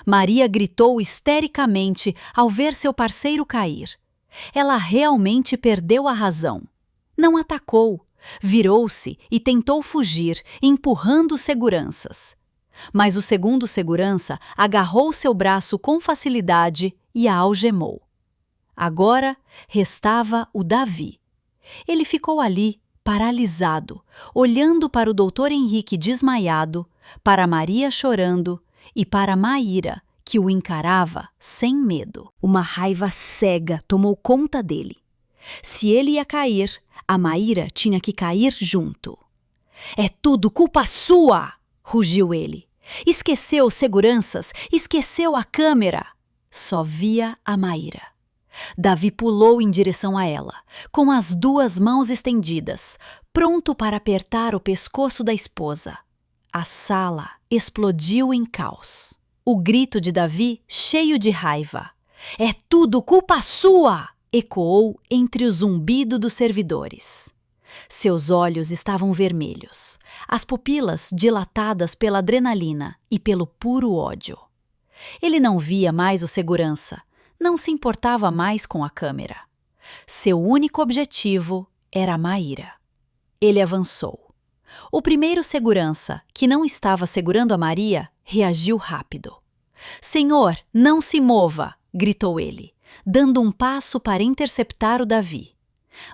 Maria gritou histericamente ao ver seu parceiro cair. Ela realmente perdeu a razão. Não atacou, virou-se e tentou fugir, empurrando os seguranças. Mas o segundo segurança agarrou seu braço com facilidade e a algemou. Agora restava o Davi. Ele ficou ali, paralisado, olhando para o Dr. Henrique desmaiado, para Maria chorando e para Maíra, que o encarava sem medo. Uma raiva cega tomou conta dele. Se ele ia cair, a Maíra tinha que cair junto. "É tudo culpa sua!" rugiu ele. "Esqueceu os seguranças, esqueceu a câmera!" Só via a Maíra. Davi pulou em direção a ela, com as duas mãos estendidas, pronto para apertar o pescoço da esposa. A sala explodiu em caos. O grito de Davi, cheio de raiva. "É tudo culpa sua!" ecoou entre o zumbido dos servidores. Seus olhos estavam vermelhos, as pupilas dilatadas pela adrenalina e pelo puro ódio. Ele não via mais o segurança, não se importava mais com a câmera. Seu único objetivo era a Maíra. Ele avançou. O primeiro segurança, que não estava segurando a Maria, reagiu rápido. "Senhor, não se mova!" gritou ele, dando um passo para interceptar o Davi.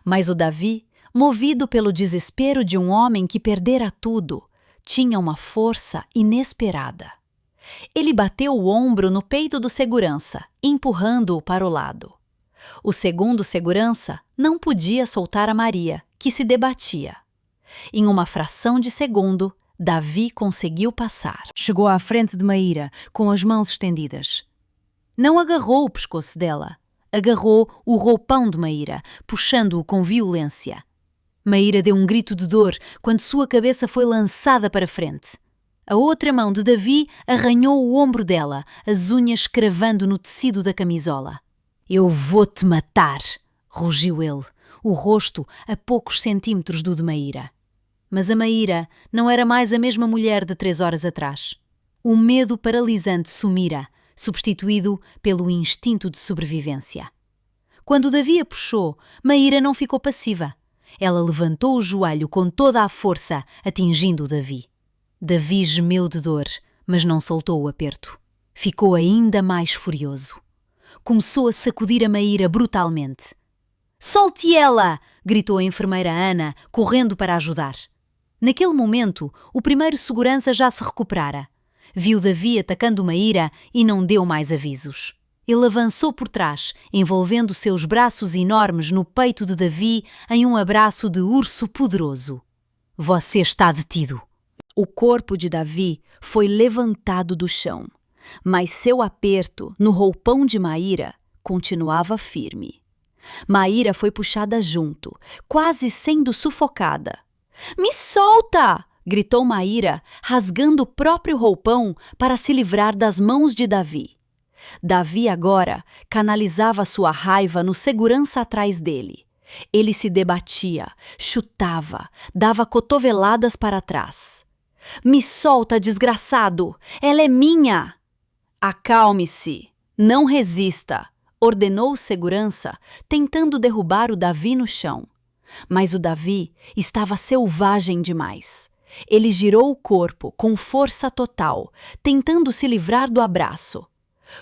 Mas o Davi, movido pelo desespero de um homem que perdera tudo, tinha uma força inesperada. Ele bateu o ombro no peito do segurança, empurrando-o para o lado. O segundo segurança não podia soltar a Maria, que se debatia. Em uma fração de segundo, Davi conseguiu passar. Chegou à frente de Maíra, com as mãos estendidas. Não agarrou o pescoço dela, agarrou o roupão de Maíra, puxando-o com violência. Maíra deu um grito de dor quando sua cabeça foi lançada para frente. A outra mão de Davi arranhou o ombro dela, as unhas cravando no tecido da camisola. "Eu vou-te matar!" rugiu ele, o rosto a poucos centímetros do de Maíra. Mas a Maíra não era mais a mesma mulher de 3 horas atrás. O medo paralisante sumira, substituído pelo instinto de sobrevivência. Quando Davi a puxou, Maíra não ficou passiva. Ela levantou o joelho com toda a força, atingindo o Davi. Davi gemeu de dor, mas não soltou o aperto. Ficou ainda mais furioso. Começou a sacudir a Maíra brutalmente. "Solte ela!" gritou a enfermeira Ana, correndo para ajudar. Naquele momento, o primeiro segurança já se recuperara. Viu Davi atacando Maíra e não deu mais avisos. Ele avançou por trás, envolvendo seus braços enormes no peito de Davi em um abraço de urso poderoso. "Você está detido." O corpo de Davi foi levantado do chão, mas seu aperto no roupão de Maíra continuava firme. Maíra foi puxada junto, quase sendo sufocada. "Me solta!" gritou Maíra, rasgando o próprio roupão para se livrar das mãos de Davi. Davi agora canalizava sua raiva no segurança atrás dele. Ele se debatia, chutava, dava cotoveladas para trás. "Me solta, desgraçado! Ela é minha!" "Acalme-se! Não resista!" ordenou o segurança, tentando derrubar o Davi no chão. Mas o Davi estava selvagem demais. Ele girou o corpo com força total, tentando se livrar do abraço.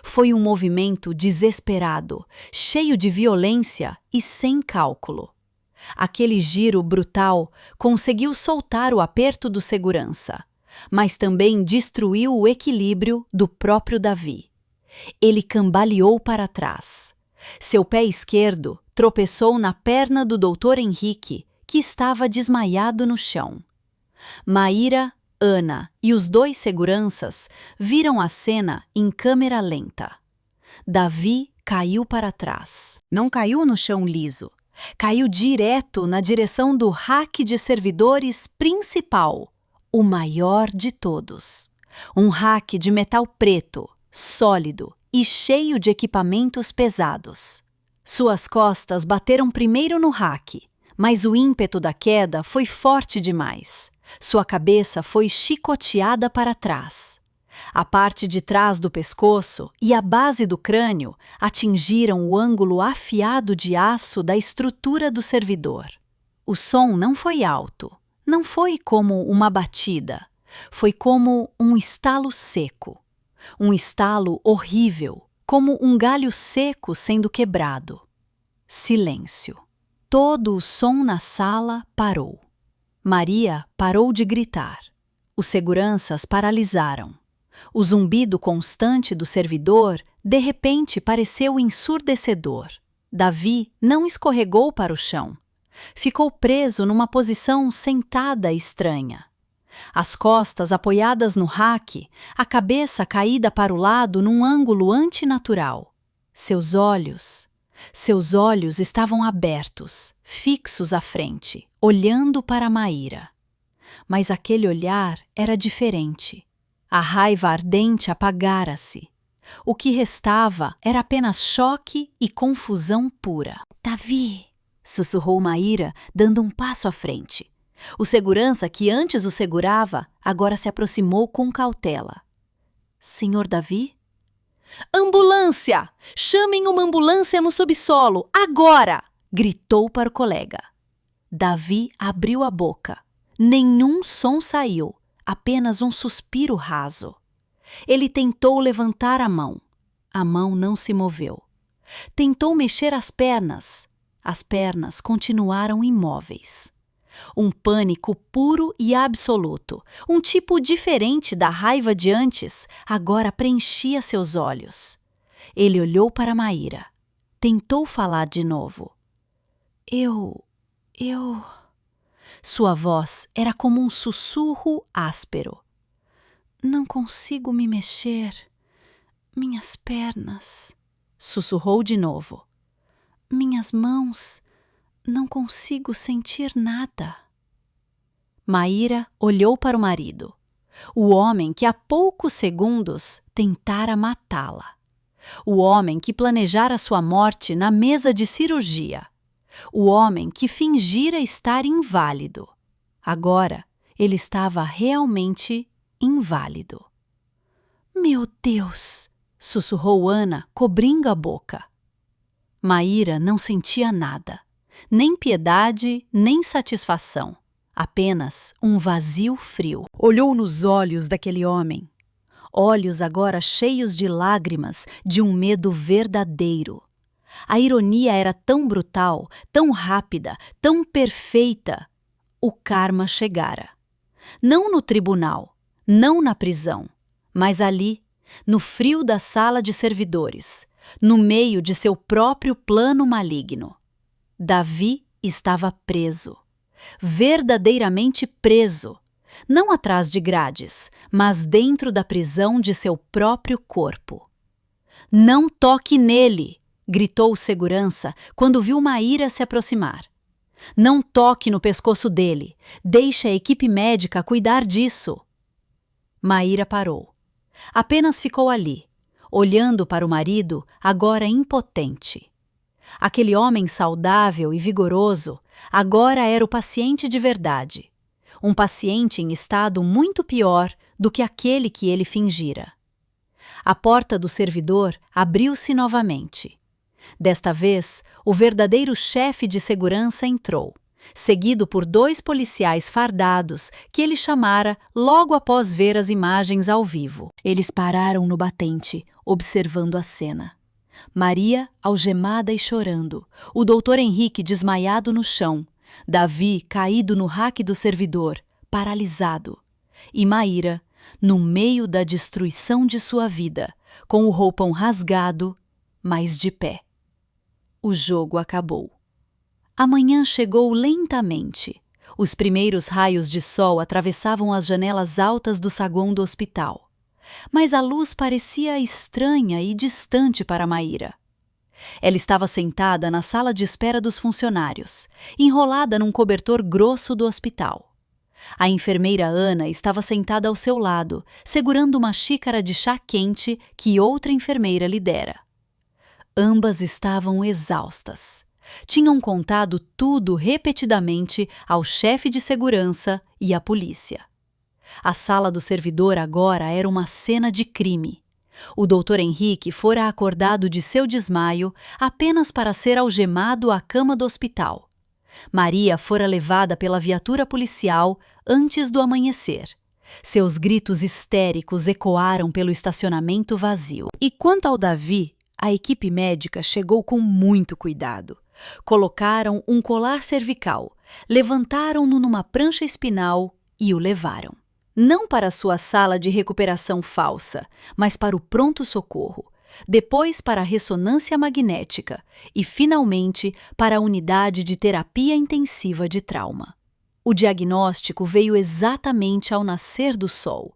Foi um movimento desesperado, cheio de violência e sem cálculo. Aquele giro brutal conseguiu soltar o aperto do segurança, mas também destruiu o equilíbrio do próprio Davi. Ele cambaleou para trás. Seu pé esquerdo tropeçou na perna do Dr. Henrique, que estava desmaiado no chão. Maíra, Ana e os 2 seguranças viram a cena em câmera lenta. Davi caiu para trás. Não caiu no chão liso. Caiu direto na direção do rack de servidores principal, o maior de todos. Um rack de metal preto, sólido e cheio de equipamentos pesados. Suas costas bateram primeiro no rack, Mas o ímpeto da queda foi forte demais. Sua cabeça foi chicoteada para trás. A parte de trás do pescoço e a base do crânio atingiram o ângulo afiado de aço da estrutura do servidor. O som não foi alto, não foi como uma batida, foi como um estalo seco. Um estalo horrível, como um galho seco sendo quebrado. Silêncio. Todo o som na sala parou. Maria parou de gritar. Os seguranças paralisaram. O zumbido constante do servidor, de repente, pareceu ensurdecedor. Davi não escorregou para o chão. Ficou preso numa posição sentada estranha. As costas apoiadas no rack, a cabeça caída para o lado num ângulo antinatural. Seus olhos estavam abertos, fixos à frente, olhando para Maíra. Mas aquele olhar era diferente. A raiva ardente apagara-se. O que restava era apenas choque e confusão pura. Davi! Sussurrou Maíra, dando um passo à frente. O segurança que antes o segurava, agora se aproximou com cautela. Senhor Davi? Ambulância! Chamem uma ambulância no subsolo, agora! Gritou para o colega. Davi abriu a boca. Nenhum som saiu, apenas um suspiro raso. Ele tentou levantar a mão. A mão não se moveu. Tentou mexer as pernas. As pernas continuaram imóveis. Um pânico puro e absoluto, um tipo diferente da raiva de antes, agora preenchia seus olhos. Ele olhou para Maíra. Tentou falar de novo. Eu... Sua voz era como um sussurro áspero. Não consigo me mexer. Minhas pernas... Sussurrou de novo. Minhas mãos... Não consigo sentir nada. Maíra olhou para o marido. O homem que há poucos segundos tentara matá-la. O homem que planejara sua morte na mesa de cirurgia. O homem que fingira estar inválido. Agora, ele estava realmente inválido. Meu Deus! Sussurrou Ana, cobrindo a boca. Maíra não sentia nada. Nem piedade, nem satisfação. Apenas um vazio frio. Olhou nos olhos daquele homem. Olhos agora cheios de lágrimas, de um medo verdadeiro. A ironia era tão brutal, tão rápida, tão perfeita. O karma chegara. Não no tribunal, não na prisão, mas ali, no frio da sala de servidores, no meio de seu próprio plano maligno. Davi estava preso, verdadeiramente preso, não atrás de grades, mas dentro da prisão de seu próprio corpo. Não toque nele! Gritou o segurança quando viu Maíra se aproximar. Não toque no pescoço dele, deixe a equipe médica cuidar disso. Maíra parou. Apenas ficou ali, olhando para o marido, agora impotente. Aquele homem saudável e vigoroso agora era o paciente de verdade. Um paciente em estado muito pior do que aquele que ele fingira. A porta do servidor abriu-se novamente. Desta vez, o verdadeiro chefe de segurança entrou, seguido por 2 policiais fardados que ele chamara logo após ver as imagens ao vivo. Eles pararam no batente, observando a cena. Maria, algemada e chorando, o doutor Henrique desmaiado no chão, Davi caído no rack do servidor, paralisado, e Maíra, no meio da destruição de sua vida, com o roupão rasgado, mas de pé. O jogo acabou. A manhã chegou lentamente. Os primeiros raios de sol atravessavam as janelas altas do saguão do hospital. Mas a luz parecia estranha e distante para Maíra. Ela estava sentada na sala de espera dos funcionários, enrolada num cobertor grosso do hospital. A enfermeira Ana estava sentada ao seu lado, segurando uma xícara de chá quente que outra enfermeira lhe dera. Ambas estavam exaustas. Tinham contado tudo repetidamente ao chefe de segurança e à polícia. A sala do servidor agora era uma cena de crime. O Dr. Henrique fora acordado de seu desmaio apenas para ser algemado à cama do hospital. Maria fora levada pela viatura policial antes do amanhecer. Seus gritos histéricos ecoaram pelo estacionamento vazio. E quanto ao Davi, a equipe médica chegou com muito cuidado. Colocaram um colar cervical, levantaram-no numa prancha espinal e o levaram. Não para sua sala de recuperação falsa, mas para o pronto-socorro, depois para a ressonância magnética e, finalmente, para a unidade de terapia intensiva de trauma. O diagnóstico veio exatamente ao nascer do sol.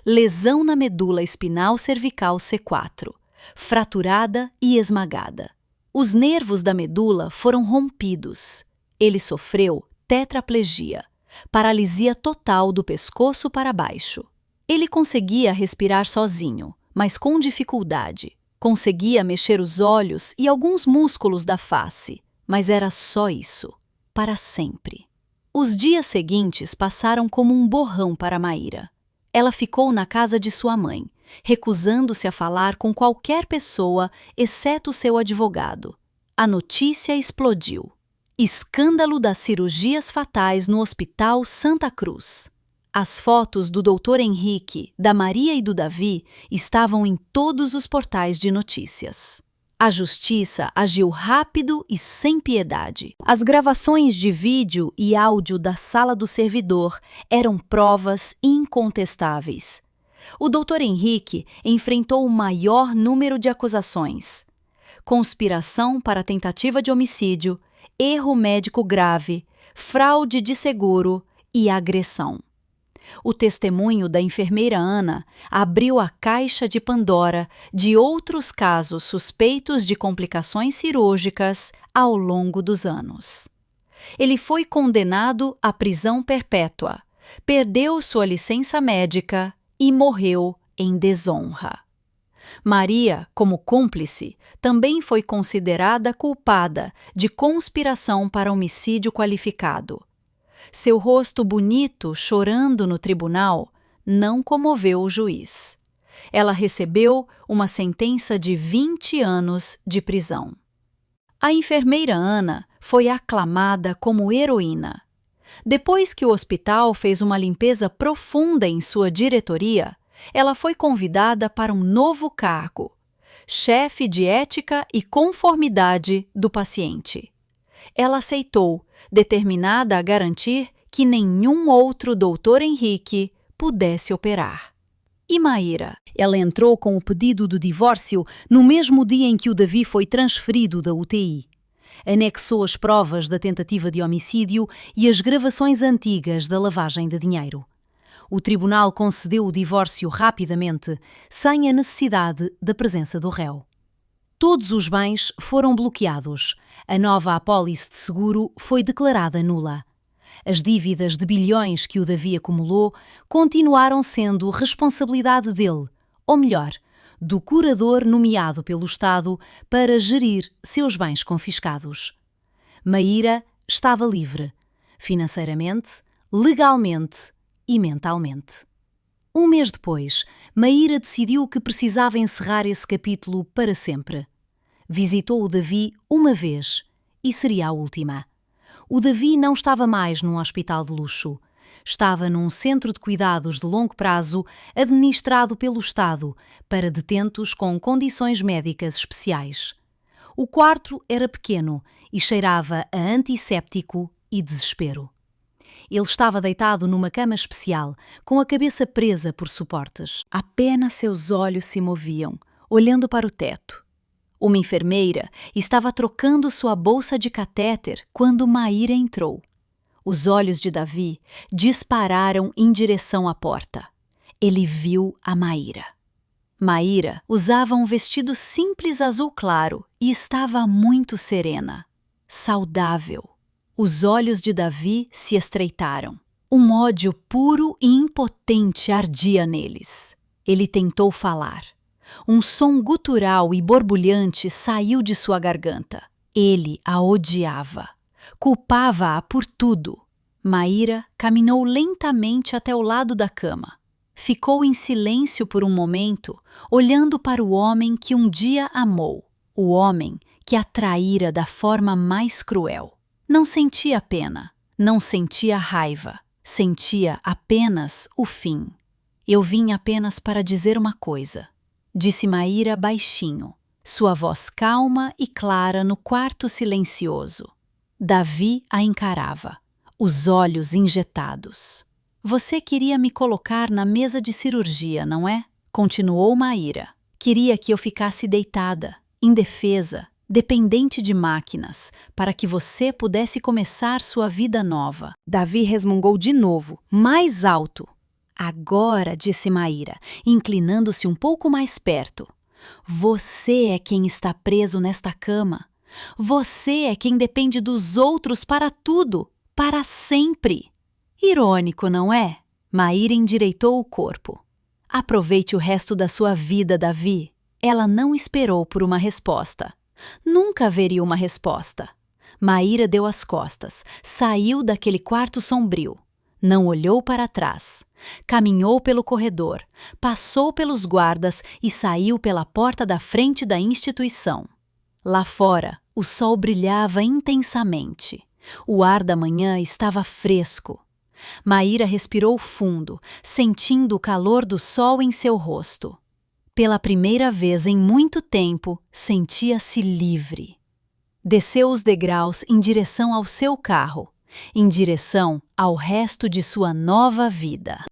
Lesão na medula espinal cervical C4, fraturada e esmagada. Os nervos da medula foram rompidos. Ele sofreu tetraplegia, paralisia total do pescoço para baixo. Ele conseguia respirar sozinho, mas com dificuldade. Conseguia mexer os olhos e alguns músculos da face, mas era só isso, para sempre. Os dias seguintes passaram como um borrão para Maíra. Ela ficou na casa de sua mãe, recusando-se a falar com qualquer pessoa, exceto seu advogado. A notícia explodiu. Escândalo das cirurgias fatais no Hospital Santa Cruz. As fotos do Dr. Henrique, da Maria e do Davi estavam em todos os portais de notícias. A justiça agiu rápido e sem piedade. As gravações de vídeo e áudio da sala do servidor eram provas incontestáveis. O Dr. Henrique enfrentou o maior número de acusações: conspiração para tentativa de homicídio, erro médico grave, fraude de seguro e agressão. O testemunho da enfermeira Ana abriu a caixa de Pandora de outros casos suspeitos de complicações cirúrgicas ao longo dos anos. Ele foi condenado à prisão perpétua, perdeu sua licença médica e morreu em desonra. Maria, como cúmplice, também foi considerada culpada de conspiração para homicídio qualificado. Seu rosto bonito, chorando no tribunal, não comoveu o juiz. Ela recebeu uma sentença de 20 anos de prisão. A enfermeira Ana foi aclamada como heroína. Depois que o hospital fez uma limpeza profunda em sua diretoria, ela foi convidada para um novo cargo: chefe de ética e conformidade do paciente. Ela aceitou, determinada a garantir que nenhum outro Dr. Henrique pudesse operar. E Maíra? Ela entrou com o pedido de divórcio no mesmo dia em que o Davi foi transferido da UTI. Anexou as provas da tentativa de homicídio e as gravações antigas da lavagem de dinheiro. O tribunal concedeu o divórcio rapidamente, sem a necessidade da presença do réu. Todos os bens foram bloqueados. A nova apólice de seguro foi declarada nula. As dívidas de bilhões que o Davi acumulou continuaram sendo responsabilidade dele, ou melhor, do curador nomeado pelo Estado para gerir seus bens confiscados. Maíra estava livre, financeiramente, legalmente e mentalmente. Um mês depois, Maíra decidiu que precisava encerrar esse capítulo para sempre. Visitou o Davi uma vez, e seria a última. O Davi não estava mais num hospital de luxo. Estava num centro de cuidados de longo prazo administrado pelo Estado para detentos com condições médicas especiais. O quarto era pequeno e cheirava a antisséptico e desespero. Ele estava deitado numa cama especial, com a cabeça presa por suportes. Apenas seus olhos se moviam, olhando para o teto. Uma enfermeira estava trocando sua bolsa de catéter quando Maíra entrou. Os olhos de Davi dispararam em direção à porta. Ele viu a Maíra. Maíra usava um vestido simples azul claro e estava muito serena, saudável. Os olhos de Davi se estreitaram. Um ódio puro e impotente ardia neles. Ele tentou falar. Um som gutural e borbulhante saiu de sua garganta. Ele a odiava. Culpava-a por tudo. Maíra caminhou lentamente até o lado da cama. Ficou em silêncio por um momento, olhando para o homem que um dia amou, o homem que a traíra da forma mais cruel. Não sentia pena, não sentia raiva, sentia apenas o fim. Eu vim apenas para dizer uma coisa, disse Maíra baixinho, sua voz calma e clara no quarto silencioso. Davi a encarava, os olhos injetados. Você queria me colocar na mesa de cirurgia, não é? Continuou Maíra. Queria que eu ficasse deitada, indefesa, dependente de máquinas, para que você pudesse começar sua vida nova. Davi resmungou de novo, mais alto. Agora, disse Maíra, inclinando-se um pouco mais perto. Você é quem está preso nesta cama. Você é quem depende dos outros para tudo, para sempre. Irônico, não é? Maíra endireitou o corpo. Aproveite o resto da sua vida, Davi. Ela não esperou por uma resposta. Nunca haveria uma resposta. Maíra deu as costas, saiu daquele quarto sombrio. Não olhou para trás. Caminhou pelo corredor, passou pelos guardas e saiu pela porta da frente da instituição. Lá fora, o sol brilhava intensamente. O ar da manhã estava fresco. Maíra respirou fundo, sentindo o calor do sol em seu rosto. Pela primeira vez em muito tempo, sentia-se livre. Desceu os degraus em direção ao seu carro, em direção ao resto de sua nova vida.